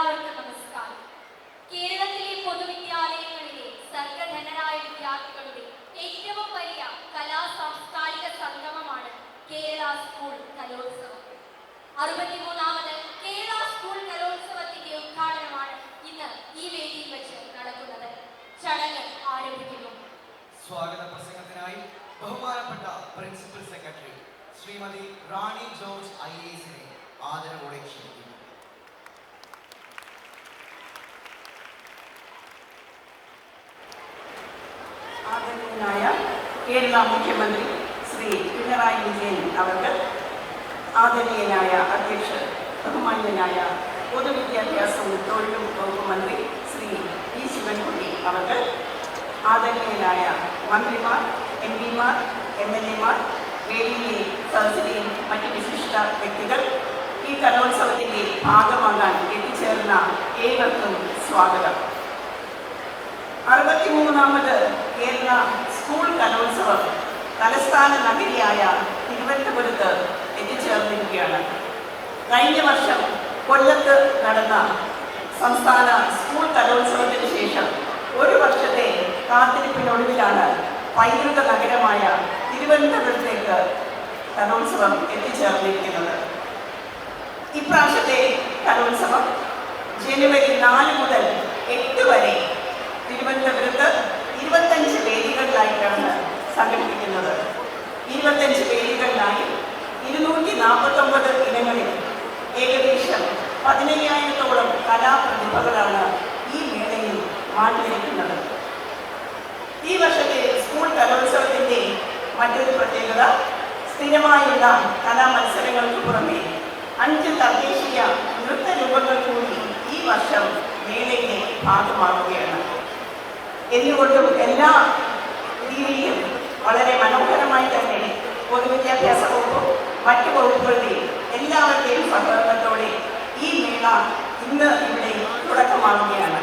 എല്ലാവർക്കും നമസ്കാരം. കേരളത്തിലെ പൊതുവിദ്യാലയങ്ങളിലെ സർഗധനരായ വിദ്യാർത്ഥികളുടെ ഏറ്റവും വലിയ കലാ സാംസ്കാരിക സംഗമമാണ് കേരള സ്കൂൾ കലോത്സവം. 63ാമത് കേരള സ്കൂൾ കലോത്സവത്തിന്റെ ഉദ്ഘാടനമാണ് ഇന്ന് ഈ വേദിയിൽ വെച്ച് നടക്കുന്നത്. ചടങ്ങ് ആരംഭിക്കുന്നു. സ്വാഗത പ്രസംഗത്തിനായി ബഹുമാനപ്പെട്ട പ്രിൻസിപ്പൽ സെക്രട്ടറി ശ്രീമതി റാണി ജോർജ് IASനെ ആദരവോടെ ക്ഷണിക്കുന്നു. ആദരണീയനായ കേരള മുഖ്യമന്ത്രി ശ്രീ പിണറായി വിജയൻ അവർക്ക്, ആദരണീയനായ അധ്യക്ഷൻ ബഹുമാന്യനായ പൊതുവിദ്യാഭ്യാസവും തൊഴിലും വകുപ്പ് മന്ത്രി ശ്രീ വി ശിവൻകുട്ടി അവർക്ക്, ആദരണീയനായ മന്ത്രിമാർ, MP-മാർ, MLA-മാർ, വേദിയിലെ സദസ്സിലെയും മറ്റ് വിശിഷ്ട വ്യക്തികൾ, ഈ കലോത്സവത്തിൻ്റെ ഭാഗമാകാൻ എത്തിച്ചേർന്ന ഏവർക്കും സ്വാഗതം. 63ാമത് കേരള സ്കൂൾ കലോത്സവം തലസ്ഥാന നഗരിയായ തിരുവനന്തപുരത്ത് എത്തിച്ചേർന്നിരിക്കുകയാണ്. കഴിഞ്ഞ വർഷം കൊല്ലത്ത് നടന്ന സംസ്ഥാന സ്കൂൾ കലോത്സവത്തിന് ശേഷം ഒരു വർഷത്തെ കാത്തിരിപ്പിനൊടുവിലാണ് പൈതൃക നഗരമായ തിരുവനന്തപുരത്തേക്ക് കലോത്സവം എത്തിച്ചേർന്നിരിക്കുന്നത്. ഇപ്രാവശ്യത്തെ കലോത്സവം ജനുവരി 4 മുതൽ 8 വരെ തിരുവനന്തപുരത്ത് 25 വേദികളിലായിട്ടാണ് സംഘടിപ്പിക്കുന്നത്. 25 വേദികളിലായി 249 ഇനങ്ങളിൽ ഏകദേശം 15,000-ഓളം കലാപ്രതിഭകളാണ് ഈ മേളയിൽ മാറ്റിവെക്കുന്നത്. ഈ വർഷത്തെ സ്കൂൾ കലോത്സവത്തിൻ്റെ മറ്റൊരു പ്രത്യേകത, സ്ഥിരമായുള്ള കലാമത്സരങ്ങൾക്ക് പുറമെ 5 തദ്ദേശീയ നൃത്തരൂപങ്ങൾ കൂടി ഈ വർഷം മേളയുടെ ഭാഗമാവുകയാണ്. എന്തുകൊണ്ടും എല്ലാ രീതിയിലും വളരെ മനോഹരമായി തന്നെ പൊതുവിദ്യാഭ്യാസ വകുപ്പും മറ്റ് വകുപ്പുകളുടെയും എല്ലാവരുടെയും സഹകരണത്തോടെ ഈ മേള ഇന്ന് ഇവിടെ തുടക്കമാവുകയാണ്.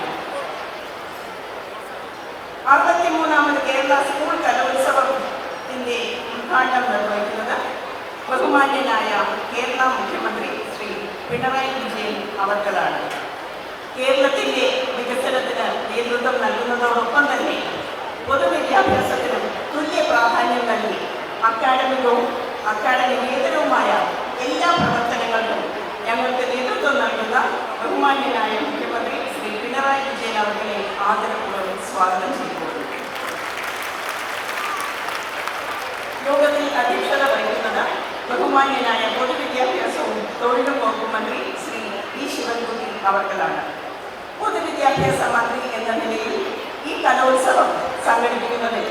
63ാമത് കേരള സ്കൂൾ കലോത്സവത്തിൻ്റെ ഉദ്ഘാടനം നിർവഹിക്കുന്നത് ബഹുമാന്യനായ കേരള മുഖ്യമന്ത്രി ശ്രീ പിണറായി വിജയൻ അവർകളാണ്. കേരളത്തിൻ്റെ വികസനത്തിന് നേതൃത്വം നൽകുന്നതോടൊപ്പം തന്നെ പൊതുവിദ്യാഭ്യാസത്തിനും തുല്യ പ്രാധാന്യം നൽകി അക്കാഡമികേതരവുമായ എല്ലാ പ്രവർത്തനങ്ങൾക്കും ഞങ്ങൾക്ക് നേതൃത്വം നൽകുന്ന ബഹുമാന്യനായ മുഖ്യമന്ത്രി ശ്രീ പിണറായി വിജയൻ അവരെ ആദരപൂർവ്വം സ്വാഗതം ചെയ്യുന്നു. യോഗത്തിൽ അധ്യക്ഷത വഹിക്കുന്നത് ബഹുമാന്യനായ പൊതുവിദ്യാഭ്യാസവും തൊഴിലും വകുപ്പ് മന്ത്രി ശ്രീ വി ശിവൻകുട്ടി അവർകളാണ്. പൊതുവിദ്യാഭ്യാസ മന്ത്രി എന്ന നിലയിൽ ഈ കലോത്സവം സംഘടിപ്പിക്കുന്നതിൽ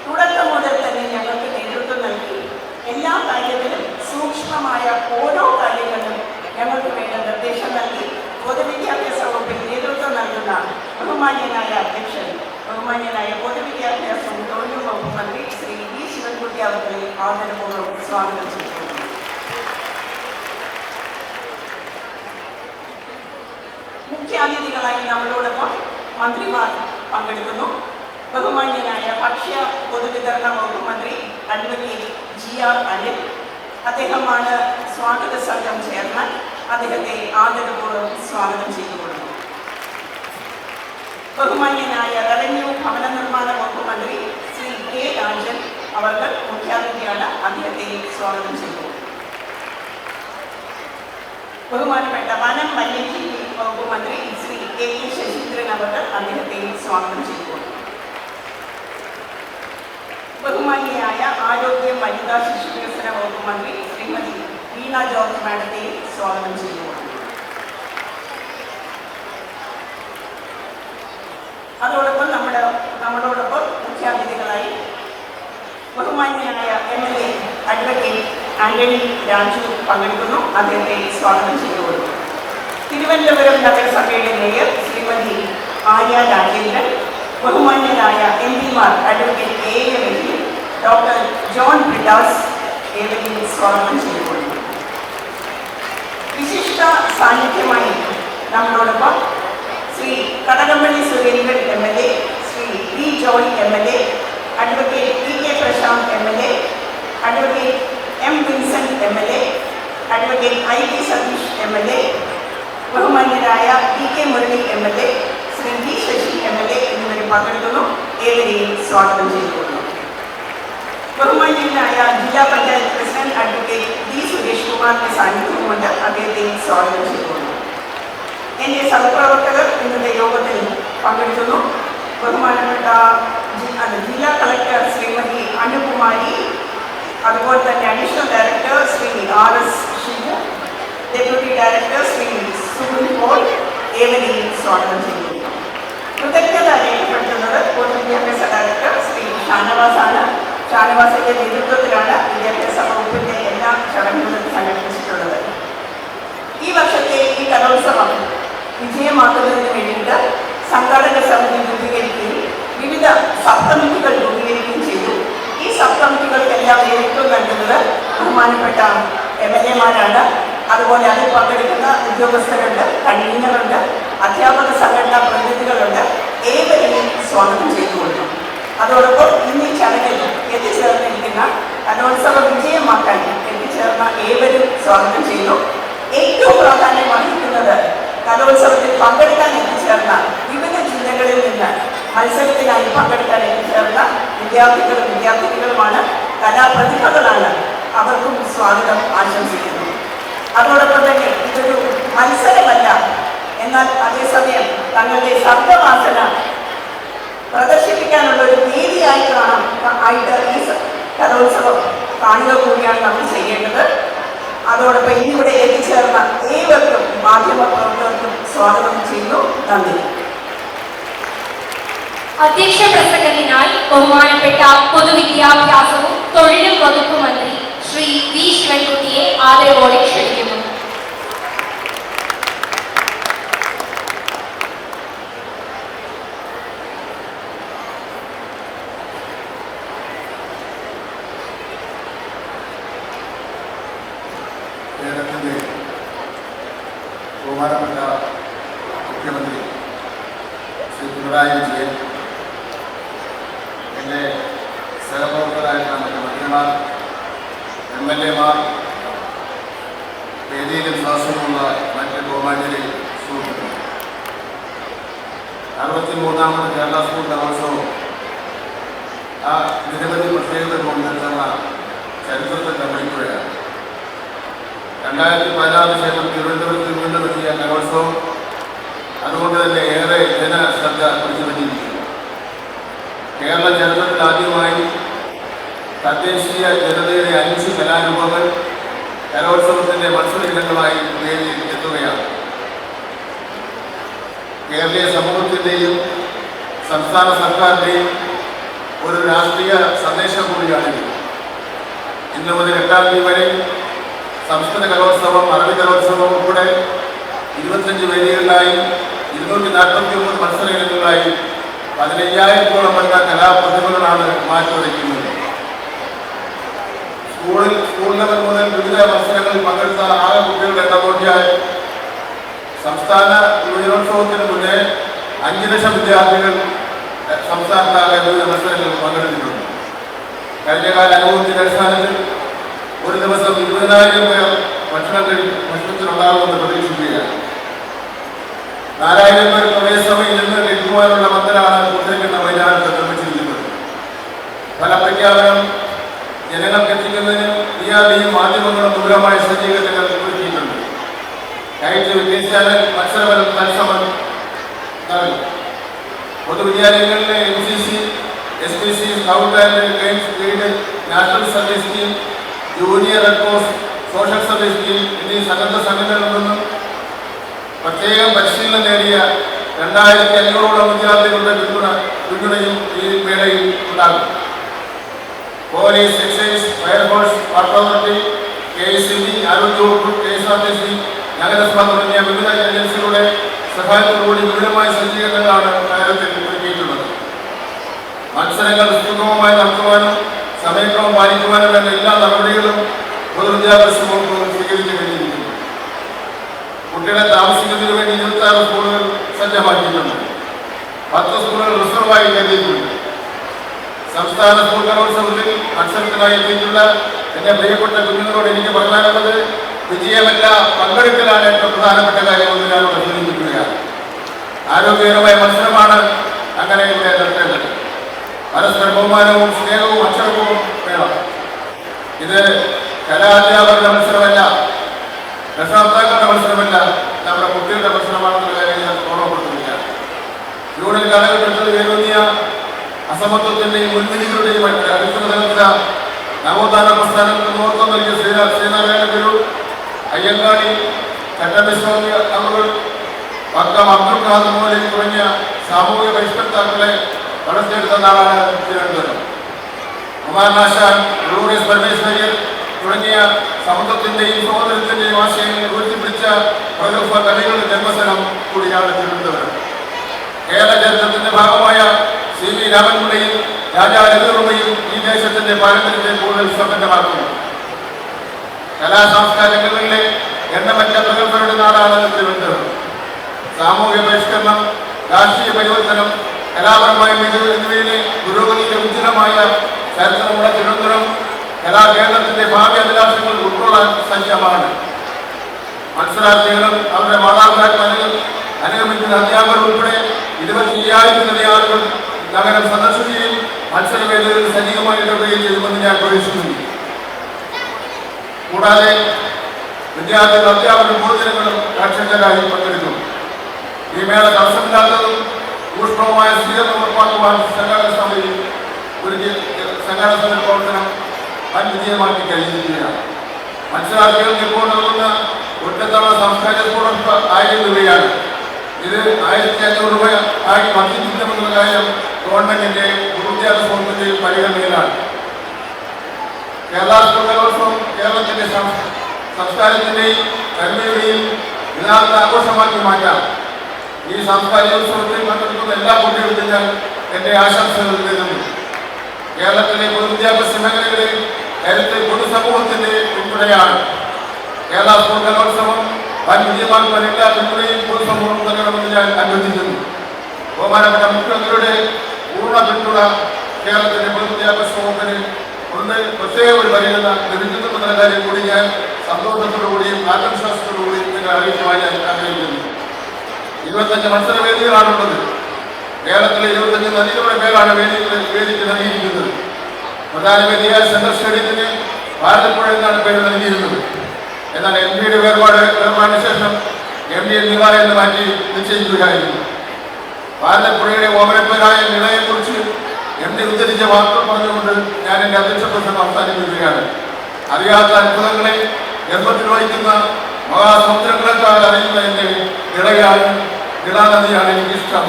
തുടക്കം മുതൽ തന്നെ ഞങ്ങൾക്ക് നേതൃത്വം നൽകി എല്ലാ കാര്യത്തിലും സൂക്ഷ്മമായ ഓരോ കാര്യങ്ങളിലും ഞങ്ങൾക്ക് വേണ്ട നിർദ്ദേശം നൽകി പൊതുവിദ്യാഭ്യാസ വകുപ്പിൽ നേതൃത്വം നൽകുന്ന ബഹുമാന്യനായ അധ്യക്ഷൻ, ബഹുമാന്യനായ പൊതുവിദ്യാഭ്യാസവും തൊഴിലും വകുപ്പ് മന്ത്രി ശ്രീ വി ശിവൻകുട്ടി അവരെ ആദരപൂർവ്വം സ്വാഗതം ചെയ്യുന്നു. മുഖ്യാതിഥികളായി നമ്മളോടൊപ്പം മന്ത്രിമാർ പങ്കെടുക്കുന്നു. ബഹുമാന്യനായ ഭക്ഷ്യ പൊതുവിതരണ വകുപ്പ് മന്ത്രി അഡ്വക്കേറ്റ് GR അനിൽ, അദ്ദേഹമാണ് സ്വാഗത സംഘം ചെയർമാൻ. അദ്ദേഹത്തെ ആദരപൂർവ്വം സ്വാഗതം ചെയ്തുകൊള്ളുന്നു. ബഹുമാന്യനായ റവന്യൂ ഭവന നിർമ്മാണ വകുപ്പ് മന്ത്രി ശ്രീ K രാജൻ അവർ മുഖ്യാതിഥിയാണ്. അദ്ദേഹത്തെ സ്വാഗതം ചെയ്തു. ബഹുമാനപ്പെട്ട വനം വന്യജീവി വകുപ്പ് മന്ത്രി ശ്രീ K ശശീന്ദ്രൻ അവർ അദ്ദേഹത്തെ സ്വാഗതം ചെയ്തു. ബഹുമാന്യയായ ആരോഗ്യ വനിതാ ശിശു വികസന വകുപ്പ് മന്ത്രി ശ്രീമതി വീണ ജോർജ് മാഡത്തെ സ്വാഗതം ചെയ്തു. അതോടൊപ്പം നമ്മളോടൊപ്പം മുഖ്യാതിഥികളായി ബഹുമാന്യനായ MLA അഡ്വക്കേറ്റ് ആന്റണി രാജു പങ്കെടുക്കുന്നു. അദ്ദേഹത്തെ സ്വാഗതം ചെയ്തുകൊള്ളുന്നു. തിരുവനന്തപുരം നഗരസഭയുടെ മേയർ ശ്രീമതി ആര്യ രാജേന്ദ്രൻ, ബഹുമാന്യനായ MP-മാർ advocate A. Ravi, doctor John Brittas ഏവരെയും സ്വാഗതം ചെയ്തുകൊള്ളുന്നു. വിശിഷ്ട സാന്നിധ്യമായി നമ്മളോടൊപ്പം Shri Kadakampally Surendran MLA, Shri V Joy MLA, advocate PK Prashanth MLA, advocate M. Vincent MLA, advocate IP Satheesh MLA, ബഹുമാന്യരായ DK Murali MLA, Shri V Sasi MLA എന്നിവരും പങ്കെടുക്കുന്നു. ഏവരെയും സ്വാഗതം ചെയ്തുകൊള്ളുന്നു. ബഹുമാന്യനായ ജില്ലാ panchayat president advocate D Suresh കുമാറിന്റെ സാന്നിധ്യവുമുണ്ട്. അദ്ദേഹത്തെ സ്വാഗതം ചെയ്തുകൊള്ളുന്നു. എൻ്റെ സഹപ്രവർത്തകർ ഇന്നത്തെ യോഗത്തിൽ പങ്കെടുക്കുന്നു. ബഹുമാനപ്പെട്ട ജില്ലാ കളക്ടർ ശ്രീമതി അനുകുമാരി, അതുപോലെ തന്നെ additional director Shri RS Shiju, deputy director Shri Subin Paul, ഏവരെയും സ്വാഗതം ചെയ്യുന്നു. കൃതജ്ഞത രേഖപ്പെടുത്തുന്നത് പൊതുവിദ്യാഭ്യാസ ഡയറക്ടർ ശ്രീ ഷാനവാസാണ്. ഷാനവാസിന്റെ നേതൃത്വത്തിലാണ് വിദ്യാഭ്യാസ വകുപ്പിന്റെ എല്ലാ ചടങ്ങുകളും സംഘടിപ്പിച്ചിട്ടുള്ളത്. ഈ വർഷത്തെ ഈ കലോത്സവം വിജയമാക്കുന്നതിന് വേണ്ടിയിട്ട് സംഘാടക സമിതി രൂപീകരിക്കുകയും വിവിധ സബ് കമ്മിറ്റികൾ രൂപീകരിക്കുകയും ചെയ്തു. ഈ സബ് കമ്മിറ്റികൾക്കെല്ലാം നേതൃത്വം നൽകുന്നത് ബഹുമാനപ്പെട്ട MLA-മാരാണ്. അതുപോലെ അതിൽ പങ്കെടുക്കുന്ന ഉദ്യോഗസ്ഥരുണ്ട്, കൺവീനറുണ്ട്, അധ്യാപക സംഘടനാ പ്രതിനിധികളുണ്ട്. ഏവരെയും സ്വാഗതം ചെയ്തുകൊള്ളുന്നു. അതോടൊപ്പം ഇന്ന് ഈ ചടങ്ങിൽ എത്തിച്ചേർന്നിരിക്കുന്ന കലോത്സവം വിജയമാക്കാൻ എത്തിച്ചേർന്ന ഏവരും സ്വാഗതം ചെയ്യുന്നു. ഏറ്റവും പ്രാധാന്യം വഹിക്കുന്നത് കലോത്സവത്തിൽ പങ്കെടുക്കാൻ എത്തിച്ചേർന്ന വിവിധ ജില്ലകളിൽ നിന്ന് മത്സരത്തിനായി പങ്കെടുക്കാൻ എത്തിച്ചേർന്ന വിദ്യാർത്ഥികളും വിദ്യാർത്ഥിനികളുമാണ്, കലാപ്രതിഭകളാണ്. അവർക്കും സ്വാഗതം ആശംസിക്കുന്നു. അതോടൊപ്പം തന്നെ ഇതൊരു മത്സരമല്ല, എന്നാൽ അതേസമയം തങ്ങളുടെ ശബ്ദവാസന പ്രദർശിപ്പിക്കാനുള്ള ഒരു വേദിയായിട്ട് ഈ കലോത്സവം കാണുക കൂടിയാണ് നമ്മൾ ചെയ്യേണ്ടത്. അതോടൊപ്പം ഇവിടെ എത്തിച്ചേർന്ന ഏവർക്കും മാധ്യമ പ്രവർത്തകർക്കും സ്വാഗതം ചെയ്യുന്നു. നന്ദി. അധ്യക്ഷ പ്രസംഗത്തിനായി ബഹുമാനപ്പെട്ട പൊതുവിദ്യാഭ്യാസവും തൊഴിലും വകുപ്പ് മന്ത്രി ശ്രീ V ശിവൻകുട്ടിയെ ആദരവോടെ ക്ഷണിക്കുന്നു. കേരളത്തിൻ്റെ ബഹുമാനപ്പെട്ട മുഖ്യമന്ത്രി ശ്രീ പിണറായി വിജയൻ, എൻ്റെ സഹപ്രവർത്തകരായിട്ടുള്ള മറ്റ് മന്ത്രിമാർ, MLA-മാർ, വേദിയിലും സദസ്സിലുമുള്ള മറ്റ് ബഹുമാന്യരെ, സുഹൃത്തുക്കൾ, 63ാമത് കേരള സ്കൂൾ കലോത്സവം ആ നിരവധി പ്രത്യേകതകൾ കൊണ്ടുവരുന്ന ചരിത്രത്തെ നിർവഹിക്കുകയാണ്. 2016 ശേഷം തിരുവനന്തപുരത്ത് വീണ്ടും എത്തിയ കലോത്സവം അതുകൊണ്ട് തന്നെ ഏറെ ജനശ്രദ്ധ പിടിച്ചുപറ്റിയിരിക്കുന്നു. കേരള ചരിത്രത്തിൽ ആദ്യമായി തദ്ദേശീയ ജനതയുടെ 5 കലാരൂപങ്ങൾ കലോത്സവത്തിൻ്റെ മത്സര ഇനങ്ങളായി വേദിയിൽ എത്തുകയാണ്. കേരളീയ സമൂഹത്തിൻ്റെയും സംസ്ഥാന സർക്കാരിൻ്റെയും ഒരു രാഷ്ട്രീയ സന്ദേശം കൂടിയാണിത്. ഇന്ന് മുതൽ 8-ാം തീയതി വരെ സംസ്കൃത കലോത്സവം, അറബി കലോത്സവം ഉൾപ്പെടെ 25 വേദികളിലായി 249 മത്സര ഇനങ്ങളിലായി 15,000-ഓളം വരുന്ന കലാപ്രതിഭകളാണ് മാറ്റിവയ്ക്കുന്നത്. സ്കൂൾ ലെവൽ മുതൽ വിവിധ മത്സരങ്ങളിൽ പങ്കെടുത്ത ആകെ കുട്ടികളുടെ എണ്ണം നോക്കിയാൽ സംസ്ഥാന യുവജനോത്സവത്തിന് മുന്നേ 5 ലക്ഷം വിദ്യാർത്ഥികൾ സംസ്ഥാനത്താകെ വിവിധ മത്സരങ്ങളിൽ പങ്കെടുത്തിട്ടുണ്ട്. കഴിഞ്ഞകാല അനുഭവത്തിന്റെ അടിസ്ഥാനത്തിൽ ഒരു ദിവസം 20,000 പേർ ഭക്ഷണത്തിനുണ്ടാകുമെന്ന് പ്രതീക്ഷിക്കുകയാണ്. 4,000 പേർ ഒരേ സമയം നിന്ന് ലഭിക്കുവാനുള്ള മന്ദിരമാണ് കുട്ടിക്കുന്ന മൈതാനത്ത് നിർമ്മിച്ചിരിക്കുന്നത്. ഫലപ്രഖ്യാപനം ജനങ്ങൾക്ക് എത്തിക്കുന്നതിന് DRDയും മാധ്യമങ്ങളും വിപുലമായ സജ്ജീകരണങ്ങൾ ഒരുക്കിയിട്ടുണ്ട്. കയറ്റ് വിദ്യാലയ മത്സരഫലം തത്സമം പൊതുവിദ്യാലയങ്ങളിലെ MCC, SPC, scout and guides guide, national service scheme, junior red cross, social service scheme എന്നീ സന്നദ്ധ സംഘടനകളിൽ നിന്നും പ്രത്യേകം പരിശീലനം നേടിയ 2,500-ഓളം വിദ്യാർത്ഥികളുടെ പിന്തുണയും ഈ മേളയിൽ ഉണ്ടാകും. Police, excise, fire force, water authority, KSCB, ആരോഗ്യവകുപ്പ്, KSRTC, നഗരസഭ തുടങ്ങിയ വിവിധ ഏജൻസികളുടെ സഹായത്തോടുകൂടി വിപുലമായ സജ്ജീകരണങ്ങളാണ് നഗരത്തിൽ ഒരുക്കിയിട്ടുള്ളത്. മത്സരങ്ങൾ സുഗമമായി നടത്തുവാനും സമയക്രമം പാലിക്കുവാനും വേണ്ട എല്ലാ നടപടികളും പൊതുവിദ്യാഭ്യാസ വകുപ്പ് സ്വീകരിച്ചു കഴിഞ്ഞിരിക്കുന്നു. കുട്ടികളെ താമസിക്കുന്നതിന് വേണ്ടി 26 സ്കൂളുകൾ സജ്ജമാക്കിയിട്ടുണ്ട്. 10 സ്കൂളുകൾ റിസർവായി കരുതിയിട്ടുണ്ട്. സംസ്ഥാന സ്കൂൾ കലോത്സവത്തിൽ മത്സരത്തിനായി എത്തിയിട്ടുള്ള എൻ്റെ പ്രിയപ്പെട്ട കുഞ്ഞുങ്ങളോട് എനിക്ക് പറയാനുള്ളത്, വിജയമല്ല പങ്കെടുക്കലാണ് ഏറ്റവും പ്രധാനപ്പെട്ട കാര്യമെന്ന് ഞാൻ ആരോഗ്യകരമായ മത്സരമാണ് അങ്ങനെ ഇവിടെ നടത്തേണ്ടത്. പരസ്പര ബഹുമാനവും സ്നേഹവും അക്ഷരവും വേണം. ഇത് കലാധ്യാപകരുടെ മത്സരമല്ല, രക്ഷകർത്താക്കളുടെ മത്സരമല്ല, നമ്മുടെ കുട്ടികളുടെ മത്സരമാണെന്നുള്ള കാര്യം ഞാൻ ഓർമ്മപ്പെടുത്തുകയാണ്. ജൂണിൽ കാലഘട്ടത്തിൽ ഉയർന്നിയ അസമത്വത്തിന്റെയും മുൻവിധികളുടെയും അടിസ്ഥാനത്തിലുള്ള നവോത്ഥാന പ്രസ്ഥാനത്തിന് നേതൃത്വം നൽകിയ ശ്രീനാരായണ ഗുരു, അയ്യങ്കാളി, ചട്ടമ്പിസ്വാമി അവർ, വക്കം അബ്ദുൽ ഖാദർ മൗലവി തുടങ്ങിയ സാമൂഹിക പരിഷ്കർത്താക്കളെ വളർത്തിയെടുത്ത നാടാണ് തിരുവനന്തപുരം. കുമാരനാശാൻ, ഗ്ലോറിയസ് പരമേശ്വരൻ തുടങ്ങിയ സമത്വത്തിന്റെയും സ്വാതന്ത്ര്യത്തിന്റെയും ആശയങ്ങൾ ഉയർത്തിപ്പിടിച്ച പ്രഗത്ഭ കവികളുടെ ജന്മസ്ഥലം കൂടിയാണ് തിരുവനന്തപുരം. കേരള ചരിത്രത്തിന്റെ ഭാഗമായ CV രാമൻപിള്ളയും രാജാ രവിവർമ്മയും ഈ ദേശത്തിന്റെ പാരമ്പര്യത്തെ കൂടുതൽ സമ്പന്നമാക്കുന്നു. കലാസാംസ്കാരികങ്ങളിലെ എണ്ണമറ്റ പ്രഗത്ഭരുടെ നാടാണ് തിരുവനന്തപുരം. സാമൂഹ്യ പരിഷ്കരണം, രാഷ്ട്രീയ പരിവർത്തനം, കലാപരമായ മികവ് എന്നിവയിലെ പുരോഗതിയുടെ ഉജ്ജ്വലമായ ചരിത്രമുള്ള തിരുവനന്തപുരം കലാകേരളത്തിന്റെ ഭാവി അഭിലാഷങ്ങൾ ഉൾക്കൊള്ളാൻ സജ്ജമാണ്. മത്സരാർത്ഥികളും അവരുടെ മാതാപിതാക്കളും അനുഗമിക്കുന്ന അധ്യാപകർ ഉൾപ്പെടെ 25,000 ആളുകൾ നഗരം സന്ദർശിക്കുകയും മത്സരവേദികളിൽ സജീവമായി ഇടപെടുകയും ചെയ്യുമെന്ന് ഞാൻ പ്രതീക്ഷിക്കുന്നു. കൂടാതെ വിദ്യാർത്ഥികളും അധ്യാപകരും പൊതുജനങ്ങളും സാക്ഷരരായി പങ്കെടുക്കും. ഈ മേള തടസ്സമില്ലാത്തതും ഊഷ്മളമായ സ്വീകരണം ഉറപ്പാക്കുവാൻ സംഘാടക സമിതി പ്രവർത്തനം വൻ വിജയമാക്കി കഴിഞ്ഞിരിക്കുകയാണ്. മത്സരാർത്ഥികൾക്ക് ഇപ്പോൾ നൽകുന്ന ഒറ്റത്തവണ സാംസ്കാരിക സ്കോളർഷിപ്പ് 1000 രൂപയാണ്. ഇത് 1500 രൂപ ആയി വർദ്ധിപ്പിക്കുമെന്നുള്ള കാര്യം ഗവൺമെന്റിന്റെ വിദ്യാഭ്യാസ വകുപ്പിന്റെയും പരിഗണനയിലാണ്. കേരള സ്കൂൾ കലോത്സവം കേരളത്തിന്റെ സംസ്കാരത്തിന്റെയും കരുണയുടെയും യഥാർത്ഥ ആഘോഷമാക്കി മാറ്റാം. ഈ സാംസ്കാരിക ഉത്സവത്തിൽ പങ്കെടുക്കുന്ന എല്ലാ കുട്ടികൾക്കും ഞാൻ എന്റെ ആശംസകൾ നേരുന്നു. കേരളത്തിലെ പൊതുവിദ്യാഭ്യാസ മേഖലകളിൽ കരുത്ത് പൊതുസമൂഹത്തിന്റെ പിന്തുണയാണ്. കേരള സ്കൂൾ കലോത്സവം വൻ വിജയമാക്കുവാൻ എല്ലാ പിന്തുണയും പൊതുസമൂഹം നൽകണമെന്ന് ഞാൻ അഭ്യർത്ഥിക്കുന്നു. ബഹുമാനപ്പെട്ട മുഖ്യമന്ത്രിയുടെ പൂർണ്ണ പിന്തുണ കേരളത്തിന്റെ പൊതുവിദ്യാഭ്യാസ വകുപ്പിന് പ്രത്യേക ഒരു പരിഗണന ലഭിക്കുന്നുണ്ടെന്ന കാര്യം കൂടി ഞാൻ സന്തോഷത്തോടുകൂടിയും ആത്മവിശ്വാസത്തോടുകൂടിയും നിങ്ങൾ അറിയിക്കുവാൻ ഞാൻ ആഗ്രഹിക്കുന്നു. 25 മത്സരവേദികളാണുള്ളത്. കേരളത്തിലെ 25 പേരാണ് വേദിക്ക് നൽകിയിരിക്കുന്നത്. പ്രധാന വേദിയായ സെൻട്രൽ സ്റ്റേഡിയത്തിന് ഭാരതപ്പുഴ എന്നാണ് പേര് നൽകിയിരുന്നത്. എന്നാൽ MPയുടെ വേർപാടിന് ശേഷം MD നില എന്ന് മാറ്റി നിശ്ചയിക്കുകയായിരുന്നു. ഭാരതപ്പുഴയുടെ ഓമനപ്പേരായ നിലയെക്കുറിച്ച് MD ഉദ്ധരിച്ച വാക്കുകൾ പറഞ്ഞുകൊണ്ട് ഞാൻ എൻ്റെ അധ്യക്ഷ പ്രസംഗം അവസാനിപ്പിക്കുകയാണ്. അറിയാത്ത അത്ഭുതങ്ങളെ ഗർഭത്തിൽ വഹിക്കുന്ന മഹാസമുദ്രങ്ങളെക്കാൾ അറിയുന്ന എൻ്റെ നിളാനദിയാണ് എനിക്കിഷ്ടം.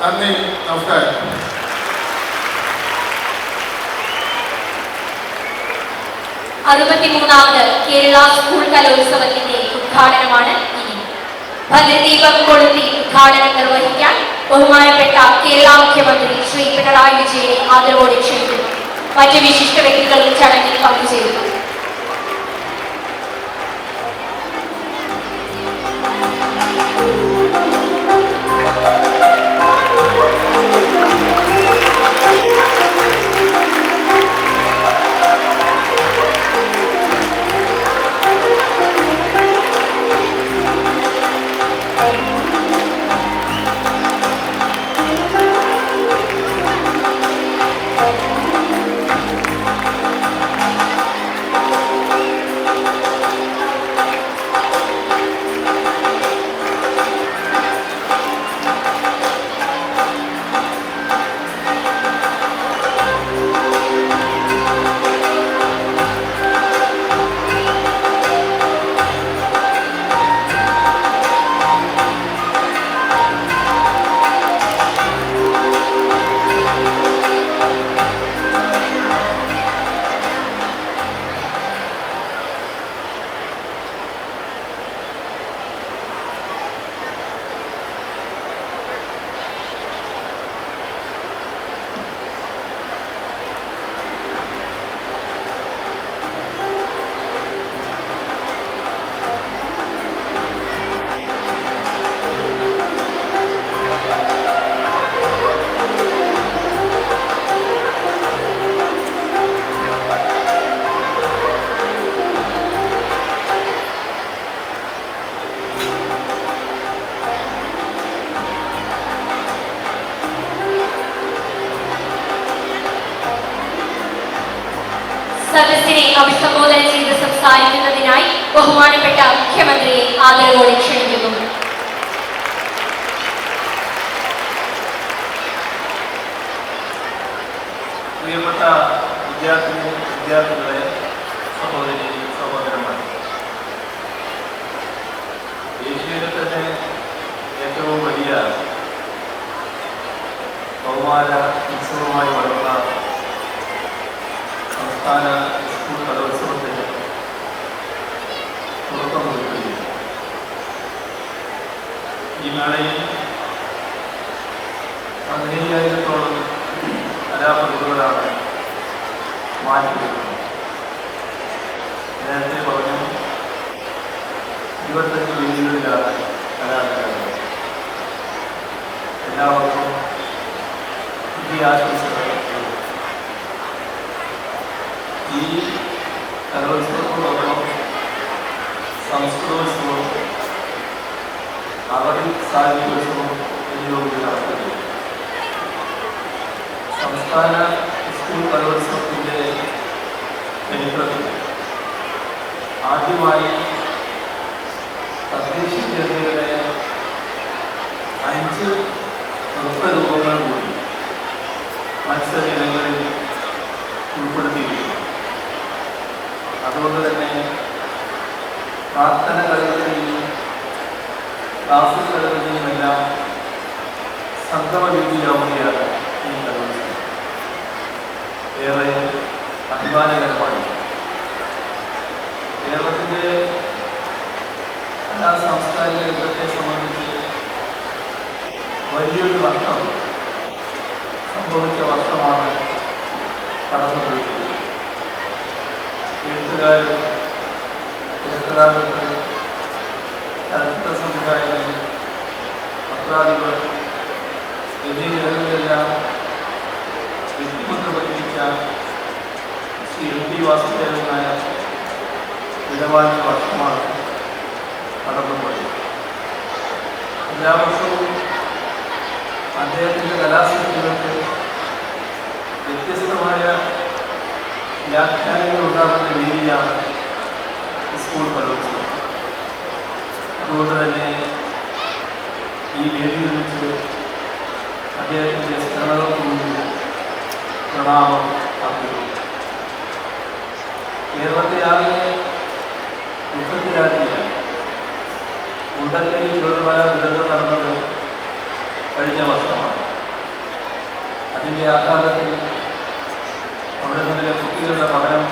നന്ദി, നമസ്കാരം. അറുപത്തിമൂന്നാമത് കേരള സ്കൂൾ കലോത്സവത്തിന്റെ ഉദ്ഘാടനമാണ് ഇനി. ഭദ്രദീപം കൊളുത്തി ഉദ്ഘാടനം നിർവഹിക്കാൻ ബഹുമാനപ്പെട്ട കേരള മുഖ്യമന്ത്രി ശ്രീ പിണറായി വിജയനെ ആദരവോടെ ക്ഷണിക്കുന്നു. മറ്റ് വിശിഷ്ട വ്യക്തികളും ചടങ്ങിൽ പങ്കുചേരുന്നു. ചടങ്ങിനെ അഭിസംബോധന ചെയ്ത് സംസാരിക്കുന്നതിനായി ബഹുമാനപ്പെട്ട മുഖ്യമന്ത്രിയെ ആദരവോടെ ക്ഷണിക്കുന്നു. പ്രിയപ്പെട്ട വിദ്യാർത്ഥികളെ, സഹോദരി സഹോദരന്മാർ, ഏഷ്യയിലെ തന്നെ ഏറ്റവും വലിയ ബഹുമാന ഉത്സവമായി വളർന്ന സംസ്ഥാന സ്കൂൾ കലോത്സവത്തിന് തുടക്കം കുറിക്കുകയും ഈ മേളയിൽ 15,000-ഓളം കലാപ്രതിഭകളാണ് മാറ്റിവെക്കുന്നത്. നേരത്തെ പറഞ്ഞു 25 വേദികളിലാണ് കലാകാരന്മാർ. എല്ലാവർക്കും വിദ്യാശംസകൾ. ഈ കലോത്സവത്തോടൊപ്പം സംസ്കൃതോത്സവം, അറബിക് സാഹിത്യോത്സവം എന്നിവ നടത്തുകയും സംസ്ഥാന സ്കൂൾ കലോത്സവത്തിൻ്റെ ചരിത്രത്തിൽ ആദ്യമായി തദ്ദേശീയതയുടെ 5 നൃത്തരൂപങ്ങൾ കൂടി മത്സര ഇനങ്ങളിൽ ഉൾപ്പെടുത്തിയിരിക്കുന്നു. അതുകൊണ്ട് തന്നെ പ്രാർത്ഥന കളികളെയും ക്ലാസിക് കളികളെയുമെല്ലാം സംഗമ രീതിയിലാവുകയാണ് ഈ കലോത്സവം. ഏറെ അഭിമാനകരമാണ്. കേരളത്തിൻ്റെ കലാ സാംസ്കാരിക രംഗത്തെ സംബന്ധിച്ച് വലിയൊരു വർഷം സംഭവിച്ച വർഷമാണ് കടന്നുപോയിട്ടുള്ളത്. എഴുത്തുകാരും എഴുത്തുകാർക്ക് ചലച്ചിത്ര സംവിധായകർ, പത്രാധിപർ എന്നീ നിലകളിലെല്ലാം വ്യക്തിമുദ്ര പതിപ്പിച്ച ശ്രീ എം.ടി. വാസുദേവൻ നായർ വിടവാങ്ങിയ വർഷമാണ് കടന്നുപോയത്. എല്ലാ വർഷവും അദ്ദേഹത്തിൻ്റെ കലാസൃഷ്ടികൾക്ക് വ്യത്യസ്തമായ വ്യാഖ്യാനങ്ങൾ ഉണ്ടാകുന്ന രീതിയാണ് സ്കൂൾ കലോത്സവം. അതുകൊണ്ട് തന്നെ ഈ വേദിയിൽ വെച്ച് അദ്ദേഹത്തിൻ്റെ സ്മരണകൾക്ക് മുന്നിൽ പ്രണാമം അർപ്പിക്കുന്നു. കേരളത്തെ ആകെ ദുഃഖത്തിലാക്കിയ ഉണ്ടക്കയിൽ ഗുരുതരമായ ദുരന്തം നടന്നത് കഴിഞ്ഞ വർഷമാണ്. അതിൻ്റെ ആഘാതത്തിൽ അവിടെ നിന്നിലെ കുട്ടികളുടെ പഠനം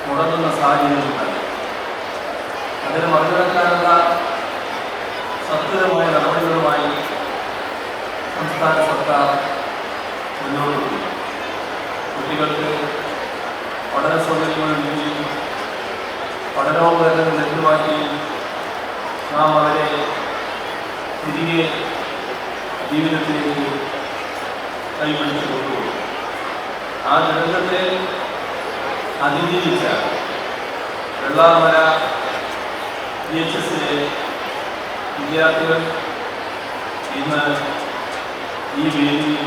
മുടങ്ങുന്ന സാഹചര്യമുണ്ടായി. അതിന് മറികടക്കാനുള്ള സത്വരമായ നടപടികളുമായി സംസ്ഥാന സർക്കാർ മുന്നോട്ട് പോയി. കുട്ടികൾക്ക് പഠന സൗകര്യങ്ങൾ ഒരുക്കുകയും പഠനോപകരണങ്ങൾ ലഭ്യമാക്കുകയും നാം അവരെ തിരികെ ജീവിതത്തിലേക്ക് കൈപിടിച്ചു കൊണ്ടുപോകും. ആ ദുരന്തത്തെ അതിജീവിച്ച വെള്ളാമല VHSലെ വിദ്യാർത്ഥികൾ ഇന്ന് ഈ വേദിയിൽ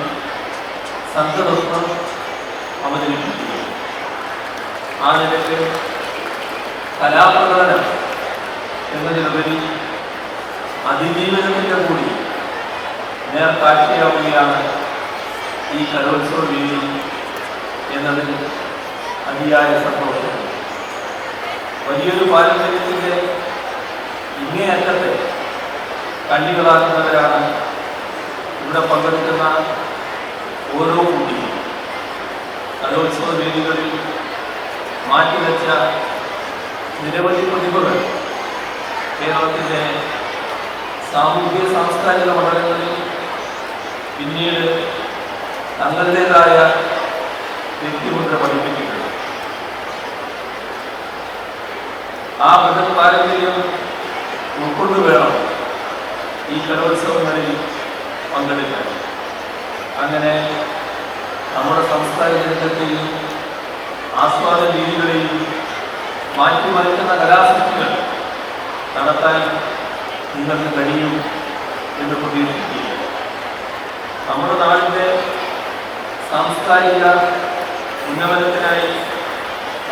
സംഘനൃത്തം അവതരിപ്പിക്കുന്നു. ആ നിലയ്ക്ക് കലാപ്രകടനം എന്നതിലുപരി അതിജീവനത്തിൻ്റെ കൂടി നേർക്കാഴ്ചയാവുകയാണ് ഈ കലോത്സവ വേദി എന്നതിൽ അതിയായ സന്തോഷം. വലിയൊരു പാരമ്പര്യത്തിൻ്റെ ഇങ്ങേയറ്റത്തെ കണ്ണികളാക്കുന്നവരാണ് ഇവിടെ പങ്കെടുക്കുന്ന ഓരോ കുട്ടിയും. കലോത്സവ വേദികളിൽ മാറ്റിവെച്ച നിരവധി പ്രതിഭകൾ കേരളത്തിൻ്റെ സാമൂഹിക സാംസ്കാരിക മണ്ഡലങ്ങളിൽ പിന്നീട് തങ്ങളുടേതായ വ്യക്തിമുദ്ര പഠിപ്പിച്ചിട്ടുണ്ട്. ആ ബൃഹത് പാരമ്പര്യം ഉൾക്കൊണ്ടു വേണം ഈ കലോത്സവങ്ങളിൽ പങ്കെടുക്കാൻ. അങ്ങനെ നമ്മുടെ സാംസ്കാരിക രംഗത്തെയും ആസ്വാദ രീതികളെയും മാറ്റിമറിക്കുന്ന കലാസൃഷ്ടികൾ നടത്താൻ നിങ്ങൾക്ക് കഴിയും എന്ന് പ്രതീക്ഷിക്കുക. നമ്മുടെ നാടിൻ്റെ സാംസ്കാരിക ഉന്നമനത്തിനായി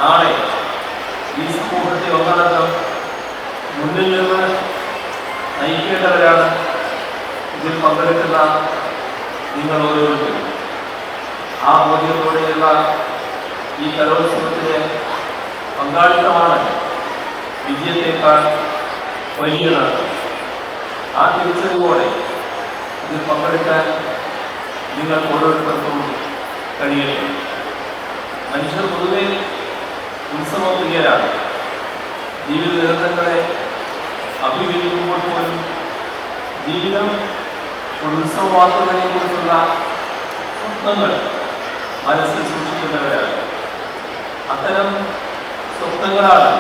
നാളെ ഈ സമൂഹത്തെ ഒന്നടങ്കം മുന്നിൽ നിന്ന് നയിക്കേണ്ടവരാണ് ഇതിൽ പങ്കെടുക്കുന്ന നിങ്ങൾ ഓരോരുത്തരും. ആ ബോധ്യത്തോടെയുള്ള ഈ കലോത്സവത്തിലെ പങ്കാളിത്തമാണ് വിജയത്തേക്കാൾ വലിയതാണ്. ആ തിരിച്ചറിവോടെ ഇതിൽ പങ്കെടുക്കാൻ നിങ്ങൾ ഓരോരുത്തർക്കും കഴിയട്ടെ. മനുഷ്യർ പൊതുവെ ഉത്സവപ്രിയരാണ്. ജീവിത ദുരന്തങ്ങളെ അഭിമുഖീകരിക്കുമ്പോൾ പോലും ജീവിതം ഒരു ഉത്സവമാക്കുന്നതിനെ കുറിച്ചുള്ള സ്വപ്നങ്ങൾ മനസ്സിൽ സൂക്ഷിക്കുന്നവരാണ്. അത്തരം സ്വപ്നങ്ങളാണ്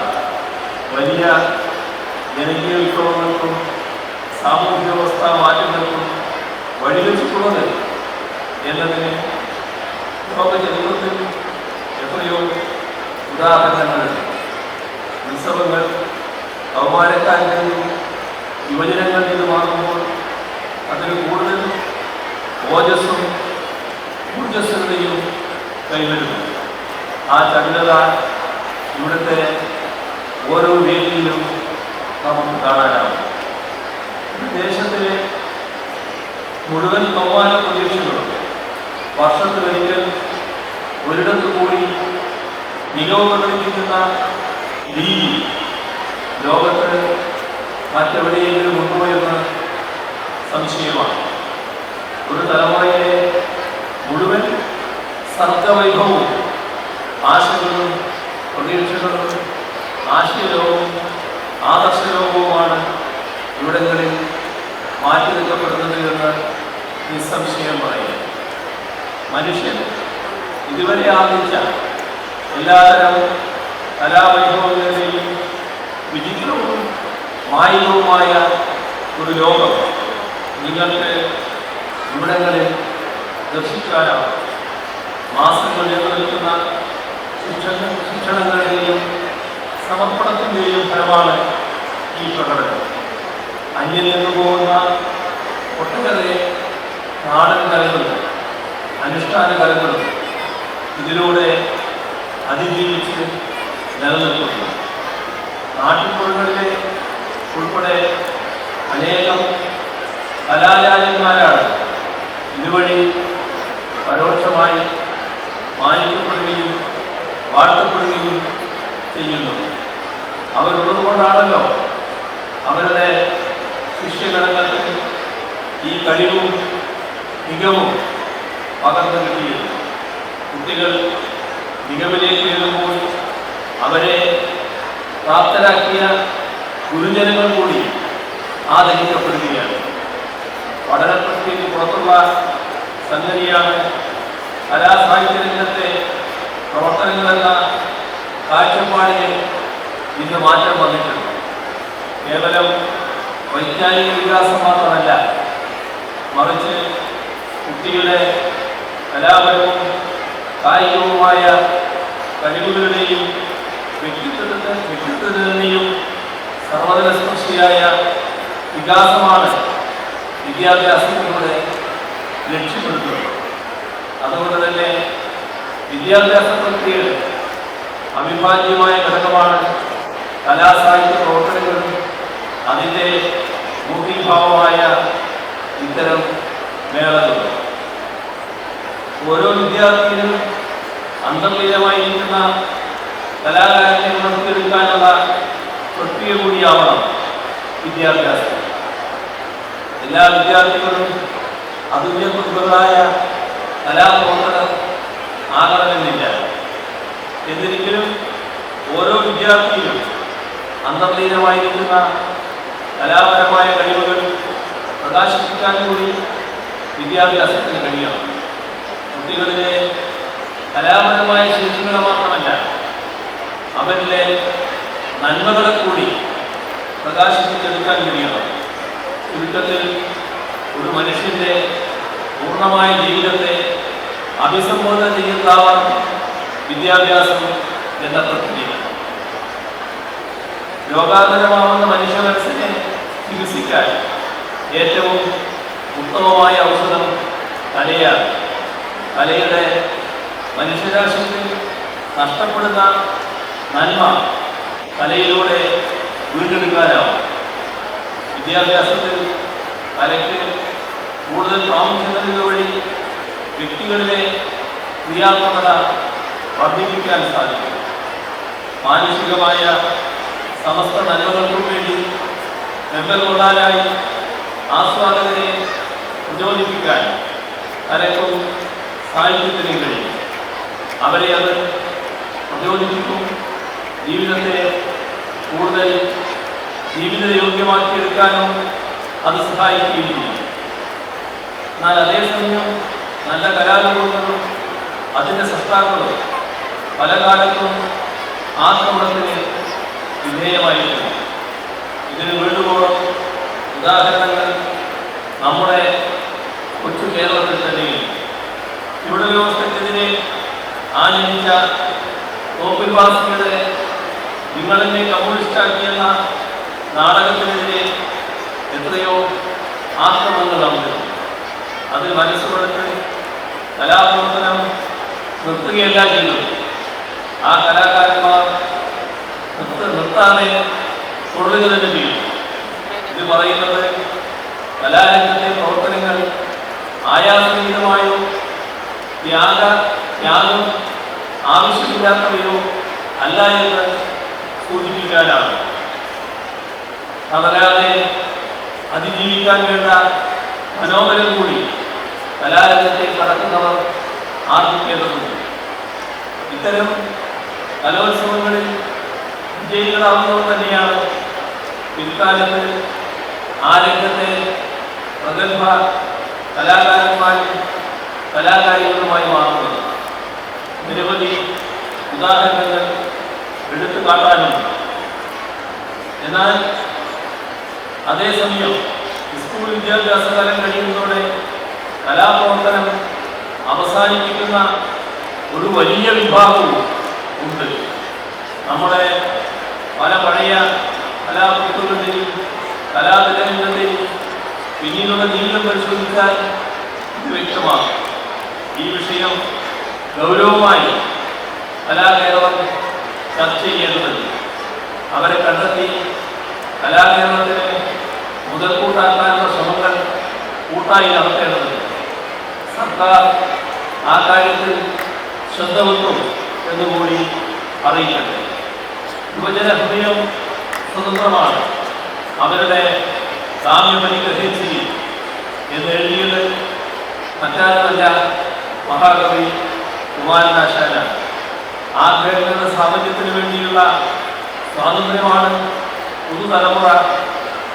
വലിയ ജനകീയ വിപ്ലവങ്ങൾക്കും സാമൂഹ്യ വ്യവസ്ഥാ മാറ്റങ്ങൾക്കും വഴിവെച്ചിട്ടുള്ളത് എന്നതിന് ലോക ചരിത്രത്തിൽ എത്രയോ ഉദാഹരണങ്ങളുണ്ട്. ഉത്സവങ്ങൾ കൗമാരക്കാരിൽ യുവജനങ്ങളിൽ നിന്ന് മാറുമ്പോൾ അതിന് കൂടുതൽ ഓജസ്സും ഊർജസ്വതയും കൈവരുന്നു. ആ ചടുലത ഇവിടുത്തെ ഓരോ വേദിയിലും നമുക്ക് കാണാനാവും. ദേശത്തിലെ മുഴുവൻ കൗമാര പ്രതീക്ഷകളും വർഷത്തിലൊരിക്കൽ ഒരിടത്തു കൂടി മികവ് പ്രകടിപ്പിക്കുന്ന രീതി ലോകത്ത് മറ്റെവിടെയെങ്കിലും ഉണ്ടോ എന്ന് സംശയമാണ്. ഒരു തലമുറയിലെ മുഴുവൻ സർഗവൈഭവവും ആശകളും പ്രതീക്ഷകളും ആശയലോകവും ആദർശലോകവുമാണ് ഇവിടങ്ങളിൽ മാറ്റി നിൽക്കപ്പെടുന്നത് എന്ന് നിസ്സംശയം പറയുക. മനുഷ്യൻ ഇതുവരെ ആർജിച്ച എല്ലാതരം കലാവൈഭവങ്ങളുടെയും വിചിത്രവും മായികവുമായ ഒരു ലോകം നിങ്ങൾക്ക് ഇവിടങ്ങളിൽ ദർശിക്കാനാവും. മാസങ്ങൾ നിലനിൽക്കുന്ന ശിക്ഷണങ്ങളുടെയും സമർപ്പണത്തിൻ്റെയും ഫലമാണ് ഈ പ്രകടനം. അന്യം നിന്നു പോകുന്ന ഒട്ടേറെ നാടൻ കലകളും അനുഷ്ഠാന കലകളും ഇതിലൂടെ അതിജീവിച്ച് നിലനിൽക്കുന്നു. നാട്ടിൻപുറങ്ങളിലെ ഉൾപ്പെടെ അനേകം കലാചാര്യന്മാരാണ് ഇതുവഴി പരോക്ഷമായി മാനിക്കപ്പെടുകയും വാഴ്ത്തപ്പെടുകയും ചെയ്യുന്നു. അവരുള്ളതുകൊണ്ടാണല്ലോ അവരുടെ ശിഷ്യഗണങ്ങൾക്ക് ഈ കഴിവും മികവും പകർന്നു കിട്ടിയത്. കുട്ടികൾ മികവിലേക്ക് എഴുതുമ്പോൾ അവരെ പ്രാപ്തരാക്കിയ ഗുരുജനങ്ങൾ കൂടി ആദരിക്കപ്പെടുകയാണ്. പഠനപ്രക്രിയയ്ക്ക് പുറത്തുള്ള സംഗതിയാണ് കലാസാഹിത്യ രംഗത്തെ പ്രവർത്തനങ്ങളെന്ന കാഴ്ചപ്പാടിന് ഇന്ന് മാറ്റം വന്നിട്ടുണ്ട്. കേവലം വൈജ്ഞാനിക വികാസം മാത്രമല്ല, മറിച്ച് കുട്ടിയുടെ കലാപരവും കായികവുമായ കഴിവുകളുടെയും വ്യക്തിത്വത്തിൻ്റെയും സർവതലസ്പർശിയായ വികാസമാണ് വിദ്യാഭ്യാസത്തിലൂടെ ലക്ഷ്യമിടുന്നത്. അതുകൊണ്ട് തന്നെ വിദ്യാഭ്യാസ പ്രക്രിയയുടെ അവിഭാജ്യമായ ഘടകമാണ് കലാസാഹിത്യ പ്രവർത്തനങ്ങളും അതിൻ്റെ മൂർത്തിഭാവമായ ഇത്തരം മേളകൾ. ഓരോ വിദ്യാർത്ഥിയിലും അന്തർലീനമായിരിക്കുന്ന കലാകാരനെ ഉണർത്തിയെടുക്കാനുള്ള പ്രക്രിയ കൂടിയാവണം വിദ്യാഭ്യാസം. എല്ലാ വിദ്യാർത്ഥികളും അതുല്യ പ്രതിഭകളായ കലാപ്രവർത്തകർ ആകണമെന്നില്ല. എന്നിരിക്കലും ഓരോ വിദ്യാർത്ഥിയിലും അന്തർലീനമായിരിക്കുന്ന കലാപരമായ കഴിവുകൾ പ്രകാശിപ്പിക്കാൻ കൂടി വിദ്യാഭ്യാസത്തിന് കഴിയണം. കുട്ടികളിലെ കലാപരമായ ശേഷികളെ മാത്രമല്ല, അവരിലെ നന്മകളെ കൂടി പ്രകാശിപ്പിച്ചെടുക്കാൻ കഴിയണം. ചുരുക്കത്തിൽ ഒരു മനുഷ്യൻ്റെ പൂർണ്ണമായ ജീവിതത്തെ അഭിസംബോധന ചെയ്യുന്നതാവാം വിദ്യാഭ്യാസം എന്ന പ്രക്രിയ. രോഗാന്തരമാവുന്ന മനുഷ്യ മനസ്സിനെ ചികിത്സിക്കാൻ ഏറ്റവും ഉത്തമമായ ഔഷധം കലയാണ്. കലയുടെ മനുഷ്യരാശിക്ക് നഷ്ടപ്പെടുന്ന നന്മ കലയിലൂടെ വീണ്ടെടുക്കാനാവും. വിദ്യാഭ്യാസത്തിൽ കലയ്ക്ക് കൂടുതൽ പ്രാമുഖ്യം നൽകുക വഴി വ്യക്തികളിലെ ക്രിയാത്മകത വർദ്ധിപ്പിക്കാൻ സാധിക്കും. മാനുഷികമായ സമസ്ത നന്മകൾക്കും വേണ്ടി വെമ്പൽ കൊള്ളാനായി ആസ്വാദകരെ പ്രചോദിപ്പിക്കാൻ കലയ്ക്കും സാഹിത്യത്തിനും കഴിയും. അവരെ അത് പ്രചോദിപ്പിക്കും, ജീവിതത്തെ കൂടുതൽ ജീവിതയോഗ്യമാക്കിയെടുക്കാനും അത് സഹായിക്കുകയും ചെയ്യും. എന്നാൽ അതേസമയം നല്ല കലാരൂപങ്ങളും അതിൻ്റെ സൃഷ്ടാക്കളും പല കാലത്തും ആക്രമണത്തിന് വിധേയമായിരുന്നു. ഇതിന് വേണ്ടുവോളം ഉദാഹരണങ്ങൾ നമ്മുടെ കൊച്ചു കേരളത്തിൽ തന്നെയും. ഇവിടെ വ്യവസ്ഥക്കെതിരെ ആനയിച്ച തോപ്പിൽ വാസിയുടെ നിങ്ങളെന്നെ കമ്മ്യൂണിസ്റ്റാക്കിയെന്ന നാടകത്തിനെതിരെ എത്രയോ ആക്രമണങ്ങൾ നടന്നിരുന്നു. അതിൽ മനസ്സുകൊടുത്ത് കലാപ്രവർത്തനം നിർത്തുകയല്ല ചെയ്തത്. ആ കലാകാരന്മാർ നിർത്താതെ തുടരുക തന്നെ ചെയ്യും. ഇത് പറയുന്നത് കലാരംഗത്തെ പ്രവർത്തനങ്ങൾ ആയാസരഹിതമായോ ത്യാഗം ആവശ്യമില്ലാത്തവയോ അല്ല എന്ന് സൂചിപ്പിക്കാനാണ്. അതല്ലാതെ അതിജീവിക്കാൻ വേണ്ട മനോബലം കൂടി കലാരംഗത്തെ കടക്കുന്നവർ ആർജിക്കേണ്ടതുണ്ട്. ഇത്തരം കലോത്സവങ്ങളിൽ വിജയികളാവുന്നവർ തന്നെയാണ് പിൽക്കാലത്ത് ആ രംഗത്തെ പ്രഗത്ഭ കലാകാരന്മാരും കലാകാരികളുമായി മാറുന്നത്. നിരവധി ഉദാഹരണങ്ങൾ എടുത്തു കാട്ടാനുണ്ട്. എന്നാൽ അതേസമയം സ്കൂൾ വിദ്യാഭ്യാസ കാലം കഴിയുന്നതോടെ കലാപ്രവർത്തനം അവസാനിപ്പിക്കുന്ന ഒരു വലിയ വിഭാഗവും ഉണ്ട്. നമ്മുടെ പല പഴയ കലാകൃത്തുകളുടെയും കലാതിലകങ്ങളുടെയും പിന്നീടുള്ള ജീവിതം പരിശോധിച്ചാൽ ഇത് വ്യക്തമാകും. ഈ വിഷയം ഗൗരവമായി കലാകേരളം ചർച്ച ചെയ്യേണ്ടതുണ്ട്. അവരെ കണ്ടെത്തി കലാകേരളത്തിന് മുതൽക്കൂട്ടാക്കാനുള്ള ശ്രമങ്ങൾ കൂട്ടായി നടത്തേണ്ടതുണ്ട്. സർക്കാർ ആ കാര്യത്തിൽ ശ്രദ്ധ വെക്കും എന്നുകൂടി അറിയിക്കട്ടെ. യുവജന ഹൃദയം സ്വതന്ത്രമാണ്, അവരുടെ സാമ്യമനി ഗ്രഹിച്ചി എന്ന് എഴുതിയത് മറ്റാരുമല്ല, മഹാകവി കുമാരനാശാനാണ്. ആഗ്രഹങ്ങളുടെ സാമർത്ഥ്യത്തിന് വേണ്ടിയുള്ള സ്വാതന്ത്ര്യമാണ് പുതുതലമുറ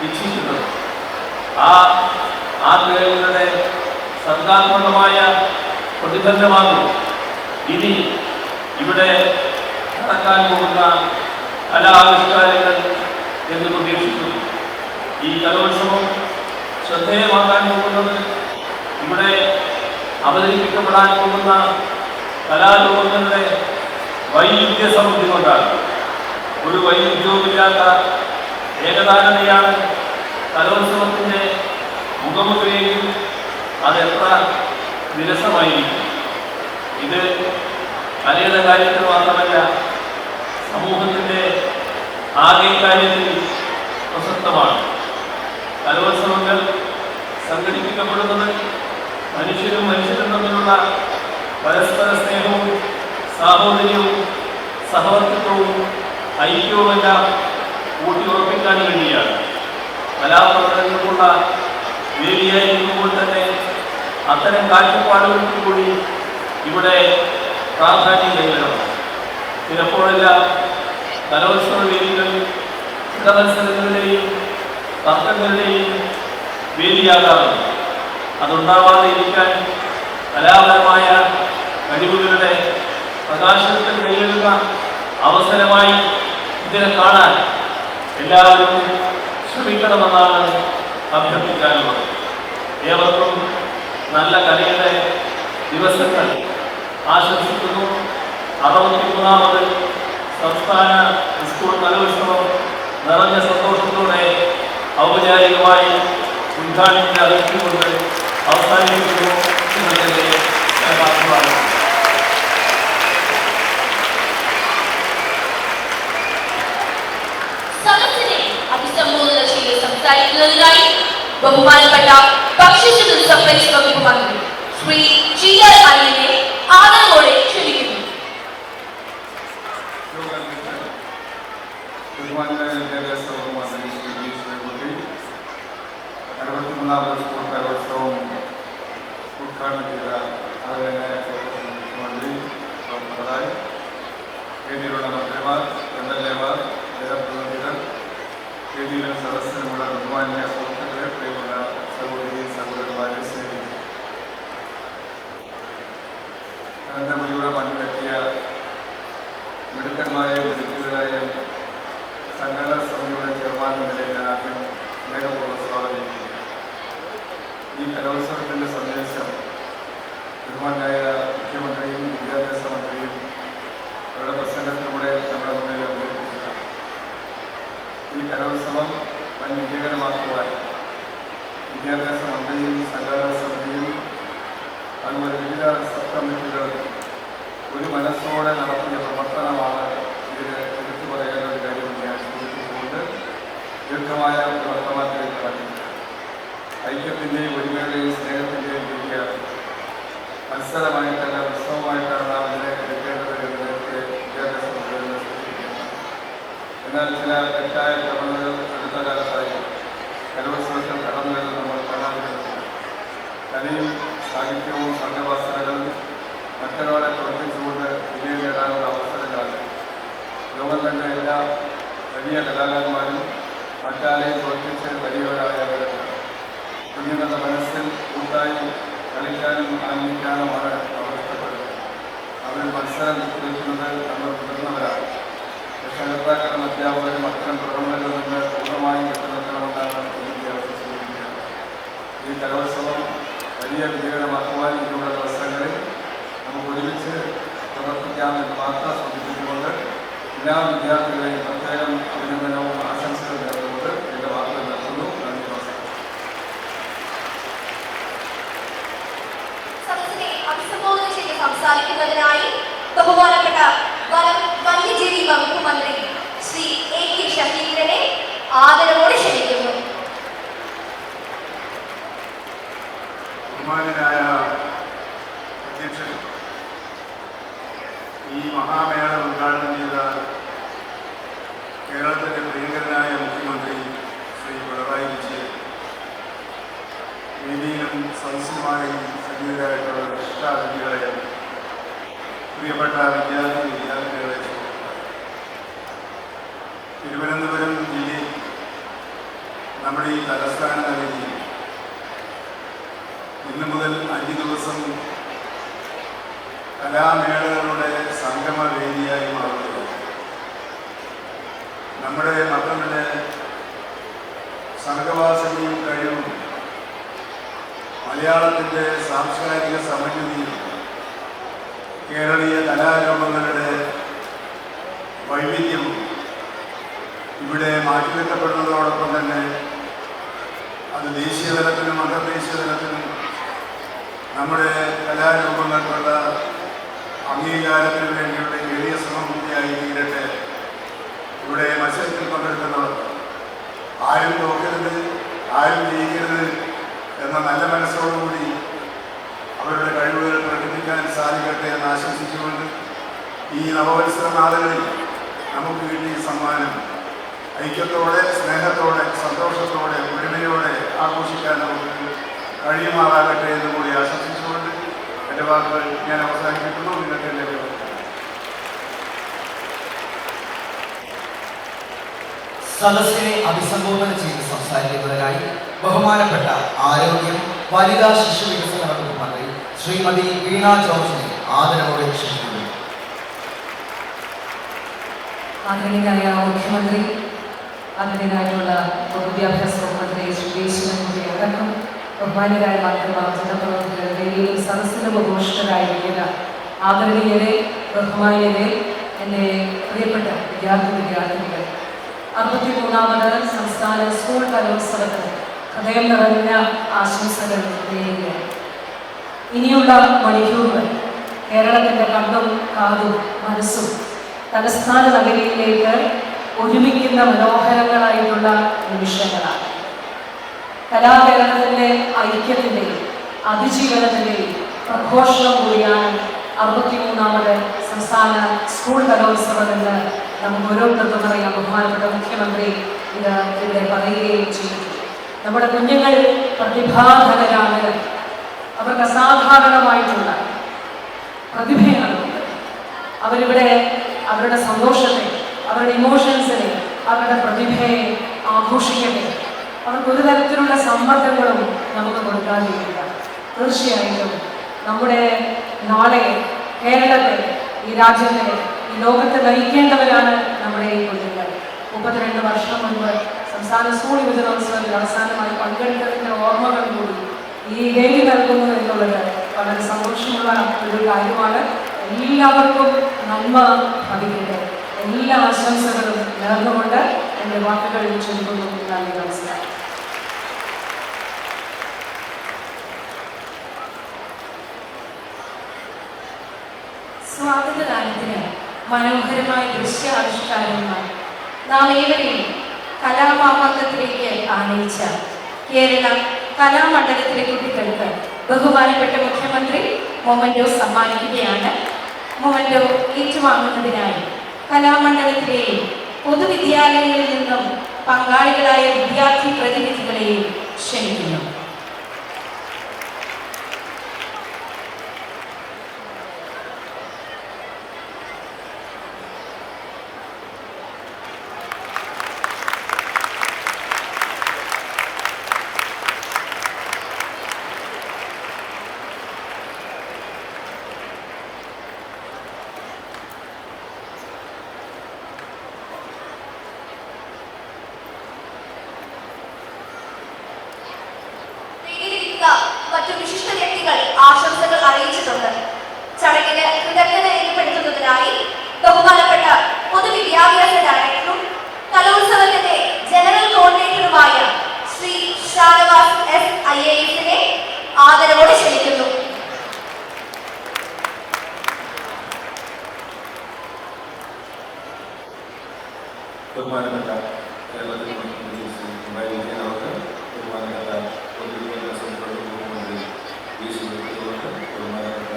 വീക്ഷിക്കുന്നത്. ആ ആഗ്രഹങ്ങളുടെ സർഗാത്മകമായ പ്രതിഫലനമാകും ഇനി ഇവിടെ നടക്കാൻ പോകുന്ന കലാവിഷ്കാരങ്ങൾ എന്ന് പ്രതീക്ഷിക്കുന്നു. ഈ കലോത്സവം ശ്രദ്ധേയമാക്കാൻ പോകുന്നത് ഇവിടെ അവതരിപ്പിക്കപ്പെടാൻ പോകുന്ന കലാരൂപങ്ങളുടെ വൈവിധ്യ സമൃദ്ധി കൊണ്ടാണ്. ഒരു വൈവിധ്യവുമില്ലാത്ത ഏകതാനതയാണ് കലോത്സവത്തിൻ്റെ മുഖമുദ്രയെങ്കിൽ അതെത്ര വിരസമായിരിക്കും. ഇത് കലയുടെ കാര്യത്തിൽ മാത്രമല്ല, സമൂഹത്തിൻ്റെ ആകെ കാര്യത്തിൽ പ്രസക്തമാണ്. കലോത്സവങ്ങൾ സംഘടിപ്പിക്കപ്പെടുന്നത് മനുഷ്യരും മനുഷ്യരും തമ്മിലുള്ള പരസ്പര സ്നേഹവും സാഹോദര്യവും സഹവർത്തിത്വവും ഐക്യവുമെല്ലാം ഊട്ടിയുറപ്പിക്കാൻ വേണ്ടിയാണ്. കലാപ്രവർത്തനങ്ങൾക്കുള്ള വേദിയായിരിക്കുമ്പോൾ തന്നെ അത്തരം കാഴ്ചപ്പാടുകൾക്ക് കൂടി ഇവിടെ പ്രാധാന്യം കൈവരണം. ചിലപ്പോഴെല്ലാം കലോത്സവ വേദികൾ ചിത്രമത്സരങ്ങളുടെയും തർക്കങ്ങളുടെയും വേദിയാകാറുണ്ട്. അതുണ്ടാവാതെ ഇരിക്കാൻ കലാപരമായ കഴിവുകളുടെ പ്രകാശനത്തിൽ കൈയെഴുതുന്ന അവസരമായി ഇതിനെ കാണാൻ എല്ലാവരും ശ്രമിക്കണമെന്നാണ് അഭ്യർത്ഥിക്കാനുള്ളത്. ഏവർക്കും നല്ല കലയുടെ ദിവസങ്ങൾ ആശംസിക്കുന്നു. 63ാമത് സംസ്ഥാന സ്കൂൾ കലോത്സവം നിറഞ്ഞ സന്തോഷത്തോടെ ഔപചാരികമായി ഉദ്ഘാടനത്തെ അറിയിച്ചുകൊണ്ട് അവസാനിപ്പിക്കുന്നു. സംസാരിക്കുന്നതിനായി ബഹുമാനപ്പെട്ട ഭക്ഷ്യശുദ്ധ സപ്ലൈസ് വകുപ്പ് മന്ത്രി ശ്രീ GR അനിലിനെ ആദരവോടെ ക്ഷണിക്കുന്നു. ബഹുമാനനായ വിദ്യാഭ്യാസ വകുപ്പ് മന്ത്രി ശ്രീ വി ശിവൻകുട്ടി 63ാമത് സ്കൂൾ കലോത്സവം ഉദ്ഘാടനം ചെയ്ത ആദരണീയനായ മുഖ്യമന്ത്രി പിണറായി, വേദിയിലുള്ള മന്ത്രിമാർ, MLA-മാർ, ജനപ്രതിനിധികൾ, വേദിയിലും സദസ്സിലുമുള്ള ബഹുമാന്യ സുഹൃത്തുക്കളെ, പ്രിയമുള്ള സഹോദരി സഹോദരന്മാരെ, സ്നേഹിക്കുന്നു. നരേന്ദ്രമോദിയുടെ മണ്ണിലെത്തിയ മിടുക്കന്മാരെയും മിടുക്കുകളെയും സംഘടന സമിതിയുടെ ചെയർമാൻ എന്ന നിലയിൽ ആദ്യം സ്നേഹപൂർവ്വം സ്വാഗതം ചെയ്യുന്നു. ഈ കലോത്സവത്തിൻ്റെ സന്ദേശം ബഹുമാനായ മുഖ്യമന്ത്രിയും വിദ്യാഭ്യാസ മന്ത്രിയും അവരുടെ പ്രസംഗത്തിലൂടെ നമ്മുടെ മുന്നിൽ അവതരിപ്പിച്ചിട്ടുണ്ട്. ഈ കലോത്സവം വൻ വിജയകരമാക്കുവാൻ വിദ്യാഭ്യാസ മന്ത്രിയും സംഘടനാ സമിതിയും അതുപോലെ വിവിധ സബ് കമ്മിറ്റികളും ഒരു മനസ്സോടെ നടത്തിയ പ്രവർത്തനമാണ് ഇതിൽ എടുത്തു പറയാനുള്ള ഒരു കാര്യം ഞാൻ സൂചിപ്പിച്ചുകൊണ്ട് ദീർഘമായ ഒരു വർത്തമാനത്തിലേക്ക് കടന്നു. ഐക്യത്തിൻ്റെയും ഒരുമയുടെയും സ്നേഹത്തിൻ്റെയും വലിയ മത്സരമായിട്ടല്ല, ഉത്സവമായിട്ടാണ് നാം ഇതിനെ എടുക്കേണ്ടത് എന്ന് നേരത്തെ വിദ്യാഭ്യാസ മന്ത്രികൾ സൂചിപ്പിക്കുന്നത്. എന്നാൽ ചില തെറ്റായ പ്രവണതകൾ അടുത്ത കാലത്തായി കലോത്സവത്തിൽ കടന്നു വരുന്നത് നമ്മൾ കാണാൻ കഴിയുന്നു. കലയും സാഹിത്യവും സംഘവാസനകളും മറ്റൊരാളെ പ്രവർത്തിച്ചുകൊണ്ട് വിജയം നേടാനുള്ള അവസരങ്ങളാണ്. ലോകം തന്നെ എല്ലാ വലിയ കലാകാരന്മാരും മറ്റാരെയും പ്രവർത്തിച്ച് വലിയവരായവരാണ്. കുഞ്ഞുങ്ങളുടെ മനസ്സിൽ കൂട്ടായി കളിക്കാനും ആനന്ദിക്കാനുമാണ് അവർ ഇഷ്ടപ്പെടുന്നത്. അവർ മത്സരം നിൽക്കുന്നത് നമ്മൾ മുതിർന്നവരാണ്. രക്ഷകർത്താക്കളും അധ്യാപകരും അത്തരം പ്രവണതകളിൽ നിന്ന് പൂർണ്ണമായും വിട്ടുനിൽക്കണമെന്നാണ് എനിക്ക് ആവശ്യപ്പെട്ടിരിക്കുന്നത്. ഈ കലോത്സവം വലിയ വിജയകരമാക്കുവാൻ ഇനിയുള്ള ദിവസങ്ങളിൽ നമുക്ക് ഒരുമിച്ച് പ്രവർത്തിക്കാമെന്ന് മാത്രം സൂചിപ്പിച്ചുകൊണ്ട് എല്ലാ വിദ്യാർത്ഥികളെയും പ്രത്യേകം അഭിനന്ദനവും ആശംസകളും നേർന്നുകൊണ്ട് എൻ്റെ വാക്കുകൾ നിർത്തുന്നു. നന്ദി, നമസ്കാരം. സദസ്സിനെ അഭിസംബോധന ചെയ്ത് സംസാരിക്കുന്നതിനായി ബഹുമാനപ്പെട്ട വന്യജീവി വകുപ്പ് മന്ത്രി ശ്രീ AK ഷഹീന്ദ്രനെ ആദരവോടെ ക്ഷണിക്കുന്നു. ബഹുമാന്യനായ അധ്യക്ഷൻ, ഈ മഹാമേള ഉദ്ഘാടനം ചെയ്ത കേരളത്തിൻ്റെ പ്രിയങ്കരനായ മുഖ്യമന്ത്രി ശ്രീ പിണറായി വിജയൻ, വേദിയിലും സദസ്സുമായി സന്നിഹിതരായിട്ടുള്ള ഇഷ്ടാതിഥികളെ, പ്രിയപ്പെട്ട വിദ്യാർത്ഥികളെ, തിരുവനന്തപുരം ജില്ലയിൽ നമ്മുടെ ഈ തലസ്ഥാന നഗരിയിൽ ഇന്നു മുതൽ 5 ദിവസം കലാമേളകളുടെ സംഗമവേദിയായി മാറുകയാണ്. നമ്മുടെ മക്കളുടെ സർഗവാസനയും കഴിവും മലയാളത്തിൻ്റെ സാംസ്കാരിക സമന്വതിയും കേരളീയ കലാരൂപങ്ങളുടെ വൈവിധ്യവും ഇവിടെ മാറ്റിവെക്കപ്പെടുന്നതോടൊപ്പം തന്നെ അത് ദേശീയ തലത്തിലും അന്തർദേശീയ തലത്തിലും നമ്മുടെ കലാരൂപങ്ങൾക്കുള്ള അംഗീകാരത്തിന് വേണ്ടിയുള്ള എളിയ ശ്രമം തീരട്ടെ. ഇവിടെ മത്സരത്തിൽ പങ്കെടുക്കുന്നവർ ആരും തോക്കരുത്, ആരും ജയിക്കരുത് എന്ന നല്ല മനസ്സോടുകൂടി അവരുടെ കഴിവുകൾ പ്രകടിപ്പിക്കാൻ സാധിക്കട്ടെ എന്ന് ആശംസിച്ചുകൊണ്ട് ഈ നവവത്സര നാളുകളിൽ നമുക്ക് കിട്ടിയ സമ്മാനം ഐക്യത്തോടെ, സ്നേഹത്തോടെ, സന്തോഷത്തോടെ, ഒരുമയോടെ ആഘോഷിക്കാൻ നമുക്ക് കഴിയുമാറാകട്ടെ എന്ന് കൂടി ആശംസിച്ചുകൊണ്ട് എൻ്റെ വാക്കുകൾ ഞാൻ അവസാനിപ്പിക്കുന്നു. നിങ്ങൾക്ക് എൻ്റെ സദസ്സിനെ അഭിസംബോധന ചെയ്ത് സംസാരിക്കുന്നതിനായി ബഹുമാനപ്പെട്ട ആരോഗ്യം, വനിതാ ശിശു വികസന വകുപ്പ് മന്ത്രി ശ്രീമതി വീണ ജോർജിനെ ആദരവോടെ ക്ഷണിക്കുന്നു. ആദരണീയനായ മുഖ്യമന്ത്രി, ആദരണീയനായിട്ടുള്ള പൊതുവിദ്യാഭ്യാസ വകുപ്പ് മന്ത്രി ശ്രീ വി ശിവൻകുട്ടി അടക്കം ബഹുമാന്യരായ മന്ത്രിമാർ, ജനപ്രതിനിധികൾ, വേദിയിലും സദസ്സിലും ഉപവിഷ്ടരായിരിക്കുന്ന ആദരണീയരെ, ബഹുമാന്യരെ, എൻ്റെ പ്രിയപ്പെട്ട വിദ്യാർത്ഥിനികൾ, 63ാമത് സംസ്ഥാന സ്കൂൾ കലോത്സവത്തിന് ഹൃദയം നിറഞ്ഞ ആശംസകൾ നേരുകയാണ്. ഇനിയുള്ള മണിക്കൂറുകൾ കേരളത്തിൻ്റെ കണ്ണും കാതും മനസ്സും തലസ്ഥാന നഗരിയിലേക്ക് ഒരുമിക്കുന്ന മനോഹരങ്ങളായിട്ടുള്ള നിമിഷങ്ങളാണ്. കലാകേരളത്തിൻ്റെ ഐക്യത്തിൻ്റെയും അതിജീവനത്തിൻ്റെയും പ്രഘോഷണം കൂടിയാണ് 63ാമത് സംസ്ഥാന സ്കൂൾ കലോത്സവം എന്ന് നമുക്ക് ഓരോരുത്തർക്കും അറിയാം. ബഹുമാനപ്പെട്ട മുഖ്യമന്ത്രി ഇത് ഇവിടെ പറയുകയും ചെയ്തു. നമ്മുടെ കുഞ്ഞുങ്ങൾ പ്രതിഭാധനരാണ്. അവർക്ക് അസാധാരണമായിട്ടുള്ള പ്രതിഭയാണുള്ളത്. അവരിവിടെ അവരുടെ സന്തോഷത്തെ, അവരുടെ ഇമോഷൻസിനെ, അവരുടെ പ്രതിഭയെ ആഘോഷിക്കട്ടെ. അവർക്ക് ഒരു തരത്തിലുള്ള സമ്മർദ്ദങ്ങളും നമുക്ക് കൊടുക്കാതിരിക്കുക. തീർച്ചയായിട്ടും നമ്മുടെ നാളെ കേരളത്തെ, ഈ രാജ്യത്തെ, ഈ ലോകത്തെ നയിക്കേണ്ടവരാണ് നമ്മുടെ ഈ കുഞ്ഞുങ്ങൾ. 32 വർഷം മുൻപ് സംസ്ഥാന സ്കൂൾ യുവജനോത്സവത്തിൽ അവസാനമായി പങ്കെടുത്തതിൻ്റെ ഓർമ്മകൾ കൂടി ഈ വേദി നൽകുന്നു എന്നുള്ളത് വളരെ സന്തോഷമുള്ള ഒരു കാര്യമാണ്. എല്ലാവർക്കും നന്മ ഭവിക്കട്ടെ. എല്ലാ ആശംസകളും നേർന്നുകൊണ്ട് എൻ്റെ വാക്കുകൾ ചൊല്ലുന്നു. നന്ദി, നമസ്കാരം. സ്വാഗതദാനത്തിന് മനോഹരമായ ദൃശ്യാവിഷ്കാരവുമായി നാം ഏവരെയും കലാമാമർഗത്തിലേക്ക് ആനയിച്ച കേരള കലാമണ്ഡലത്തിലെ കുട്ടികൾക്ക് ബഹുമാനപ്പെട്ട മുഖ്യമന്ത്രി മൊമന്റോ സമ്മാനിക്കുകയാണ്. മൊമന്റോ ഏറ്റുവാങ്ങുന്നതിനായി കലാമണ്ഡലത്തിലെയും പൊതുവിദ്യാലയങ്ങളിൽ നിന്നും പങ്കാളികളായ വിദ്യാർത്ഥി പ്രതിനിധികളെയും ക്ഷണിക്കുന്നു. മറ്റു വിശിഷ്ട വ്യക്തികൾ ആശംസകൾ അറിയിച്ചിട്ടുണ്ട്. ചടങ്ങിന് കൃതജ്ഞത രേഖപ്പെടുത്തുന്നതിനായി ബഹുമാനപ്പെട്ട പൊതുവിദ്യാഭ്യാസ ഡയറക്ടറും കലോത്സവത്തിന്റെ ജനറൽ കോർഡിനേറ്ററുമായ ശ്രീ ഷാനവാസ് SIASനെ ആദരവോടെ ക്ഷണിക്കുന്നു. ബഹുമാനപ്പെട്ട കേരളത്തിൽ ബഹുമാനപ്പെട്ട പൊതുവിദ്യാഭ്യാസ മുഖ്യമന്ത്രി ബഹുമാനപ്പെട്ട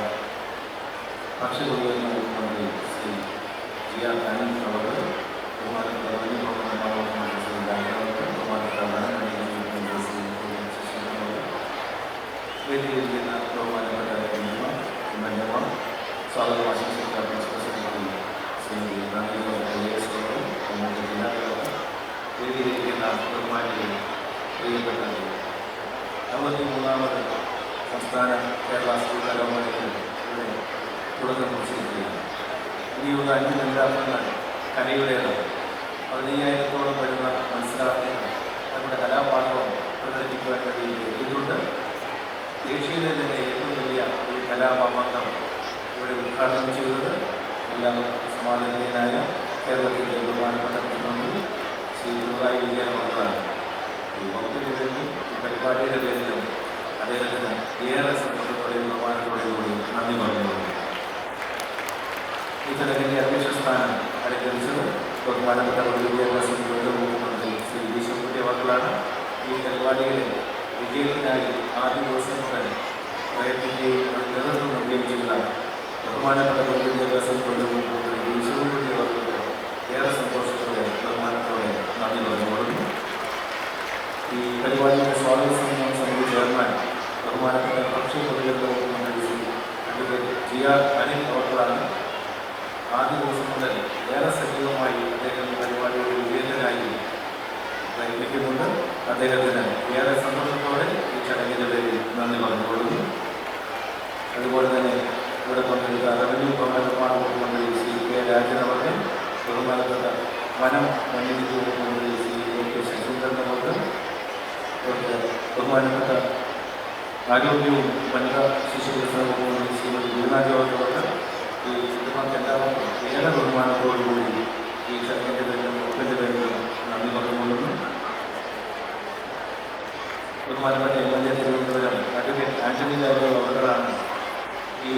ഭക്ഷ്യപൊതുവിതരണ മുഖ്യമന്ത്രി ശ്രീ GR ആനന്ദ് അവർ, ബഹുമാനപ്പെട്ട ബഹുമാനപ്പെട്ട ശ്രീ രാജാവ്, ബഹുമാനപ്പെട്ട മുഖ്യമന്ത്രി ശ്രീ വേദിയിലിരിക്കുന്ന ബഹുമാനപ്പെട്ട മന്യമ്മ, സ്വാഗതം ആശംസിച്ച പ്രിൻസിപ്പൽ സെക്രട്ടറി ശ്രീ വേദിയിലിരിക്കുന്ന ബഹുമാനികൾ, പ്രിയപ്പെട്ട 63ാമത് സംസ്ഥാന കേരള സ്കൂൾ കലോത്സവത്തിൽ ഇവിടെ തുടക്കം കുറിച്ചിരിക്കുകയാണ്. ഇനിയുള്ള 5 നെല്ലാർങ്ങൾ കലയുടേതാണ്. 15,000-ഓളം വരുന്ന മത്സരാർത്ഥികൾ നമ്മുടെ കലാപാഠവും പ്രകടിപ്പിക്കുവാൻ വേണ്ടി എത്തിയിട്ടുണ്ട്. ദേശീയതയിൽ തന്നെ ഏറ്റവും വലിയ ഒരു കലാമാമർഗം ഇവിടെ ഉദ്ഘാടനം ചെയ്തത് എല്ലാവർക്കും സമാധാനീയനായ കേരളത്തിൻ്റെ ബഹുമാനപ്പെട്ട മുഖ്യമന്ത്രി ശ്രീ പിണറായി വിജയൻ അവർക്കാണ്. ഈ വകുപ്പിൻ്റെ പേരിലും ഈ പരിപാടിയുടെ പേരിലും അദ്ദേഹത്തിന് ഏറെ സന്തോഷത്തോടെയും ബഹുമാനത്തോടെയും കൂടി നന്ദി പറഞ്ഞുകൊണ്ട് ഈ ചടങ്ങിൻ്റെ അധ്യക്ഷ സ്ഥാനം അലങ്കരിച്ചത് ബഹുമാനപ്പെട്ട പൊതുവിദ്യാഭ്യാസ മുഖ്യമന്ത്രി ശ്രീ ശിവൻകുട്ടി അവർക്കാണ്. ഈ പരിപാടിയുടെ വിജയത്തിനായി ആദ്യ ദിവസം മുതൽ പ്രയത്നിക്കുകയും നേതൃത്വം നൽകുകയും ചെയ്ത ബഹുമാനപ്പെട്ട പൊതുവിദ്യാഭ്യാസ മുഖ്യമന്ത്രി ശിവൻകുട്ടി അവർക്ക് ഏറെ സന്തോഷത്തോടെ ബഹുമാനത്തോടെ നന്ദി പറഞ്ഞുകൊള്ളുന്നു. ഈ പരിപാടിയുടെ സ്വാഗത സമിതി ചെയർമാൻ ബഹുമാനപ്പെട്ട ഭക്ഷ്യ പൊതുവിതരണ മുഖ്യമന്ത്രി ശ്രീ അഡ്വക്കേറ്റ് GR ആനന്ദ് അവർക്കാണ്. ആദ്യ ദിവസം മുതൽ ഏറെ സജീവമായി അദ്ദേഹം ഈ പരിപാടിയുടെ വിജയത്തിനായി പ്രയത്നിക്കുന്നുണ്ട്. അദ്ദേഹത്തിന് ഏറെ സന്തോഷത്തോടെ ഈ ചടങ്ങിൻ്റെ പേരിൽ നന്ദി പറഞ്ഞുകൊള്ളുന്നു. അതുപോലെ തന്നെ ഇവിടെ പങ്കെടുത്ത റവന്യൂ നിർമ്മാണ മന്ത്രി ശ്രീ K രാജൻ അവർക്ക്, ബഹുമാനപ്പെട്ട വനം വന്യജീവി വകുപ്പ് മന്ത്രി ശ്രീ OK ശശീന്ദ്രൻ അവർക്ക്, ബഹുമാനപ്പെട്ട ആരോഗ്യവും വനിതാ ശിശു വികസന വകുപ്പ് മന്ത്രി ശ്രീമതി ഗീതാജോർജ് അവർക്ക്, ഈ കുടുംബങ്ങൾക്ക് എല്ലാവർക്കും ഏറെ ബഹുമാനത്തോടുകൂടി ഈ ചടങ്ങിൻ്റെ പേരിലും ഒപ്പിൻ്റെ പേരിലും നന്ദി പറഞ്ഞുകൊള്ളുന്നു. ബഹുമാനപ്പെട്ട MLA തിരുവനന്തപുരം അഡ്വക്കേറ്റ് ആന്റണി രാജു അവർക്കാണ് ഈ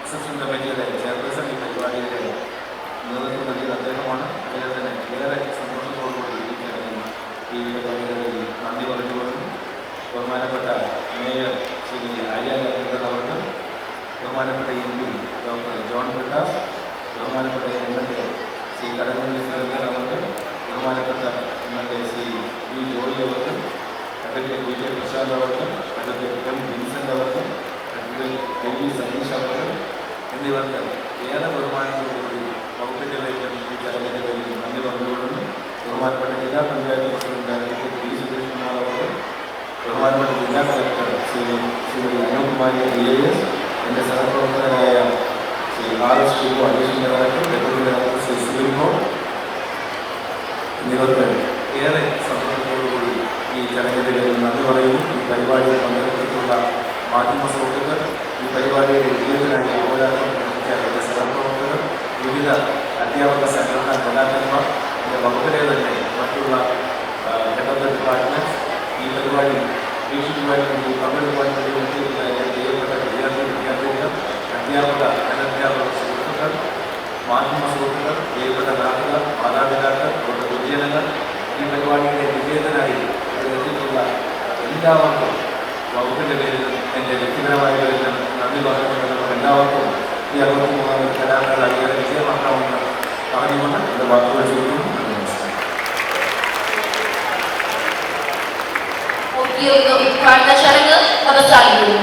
റിസപ്ഷൻ കമ്മിറ്റിയുടെ ചെയർപേഴ്സൺ. ഈ പരിപാടിയുടെ നേതൃത്വം നൽകിയത് അദ്ദേഹമാണ്. അദ്ദേഹത്തിന് ഏറെ സന്തോഷത്തോടുകൂടി ഈ ചടങ്ങിൽ ഈ പരിപാടികളിൽ നന്ദി ബഹുമാനപ്പെട്ട എം.എൽ.എ. ശ്രീ കടകംപള്ളി സുരേന്ദ്രൻ അവർക്ക്, ബഹുമാനപ്പെട്ട എം.എൽ.എ. ശ്രീ വി. ജോർജ് അവർക്ക്, അഡ്വക്കേറ്റ് വി. കെ. പ്രശാന്ത് അവർക്ക്, അഡ്വക്കേറ്റ് എം. വിൻസെന്റ് അവർക്ക്, അഡ്വക്കേറ്റ് എം. വി. സതീഷ് അവർക്ക് എന്നിവർക്ക് ഏറെ ബഹുമാനത്തോടുകൂടി വകുപ്പിലേക്ക് ഈ ചടങ്ങിന്റെ പേരിൽ നന്ദി പറഞ്ഞുകൊള്ളുന്നു. ബഹുമാനപ്പെട്ട ജില്ലാ panchayat president advocate V. Suresh Kumar അവർക്ക്, ബഹുമാനപ്പെട്ട ജില്ലാ കളക്ടർ ശ്രീ അനിൽകുമാരി IAS, എൻ്റെ സഹപ്രവർത്തകരായ Shri R.S. Shibu additional director, deputy director Shri സുബിൻകോ എന്നിവർക്ക് ഏറെ സന്തോഷത്തോടുകൂടി ഈ ചടങ്ങിന്റെ പേരിൽ നന്ദി പറയുന്നു. ഈ പരിപാടിയിൽ പങ്കെടുത്തിട്ടുള്ള മാധ്യമ സുഹൃത്തുക്കൾ, ഈ പരിപാടിയുടെ വിജയത്തിനായി പോരാട്ടം പ്രവർത്തിച്ച എൻ്റെ സഹപ്രവർത്തകർ, വിവിധ അധ്യാപക സംഘടനാ നേതാക്കന്മാർ, എൻ്റെ വകുപ്പിലെ തന്നെ മറ്റുള്ള ഹെഡ് ഓഫ് ദ ഡിപ്പാർട്ട്മെന്റ്, ഈ പരിപാടി വീക്ഷിക്കുവാൻ വേണ്ടി പങ്കെടുക്കുവാൻ വേണ്ടി എത്തിയിട്ടുള്ള എൻ്റെ പ്രിയപ്പെട്ട വിദ്യാർത്ഥികൾ, അധ്യാപക അനധ്യാപക സുഹൃത്തുക്കൾ, മാധ്യമ സുഹൃത്തുക്കൾ, പ്രിയപ്പെട്ട നാട്ടുകാർ, മാതാപിതാക്കൾ, അവരുടെ പൊതുജനങ്ങൾ, ഈ പരിപാടിയുടെ വിജയത്തിനായി എത്തിയിട്ടുള്ള എല്ലാവർക്കും വകുപ്പിൻ്റെ പേരിൽ എൻ്റെ വ്യക്തിപരമായ പേരിൽ നന്ദി പറഞ്ഞുകൊണ്ട് എല്ലാവർക്കും ഈ 63 കലാമേള ഏറെ വിജയമാക്കാമെന്ന് പറഞ്ഞുകൊണ്ട് എൻ്റെ വാക്കുകൾ ചോദിക്കുന്നു. ഉദ്ഘാടന ചടങ്ങ് അവസാനിക്കുന്നു.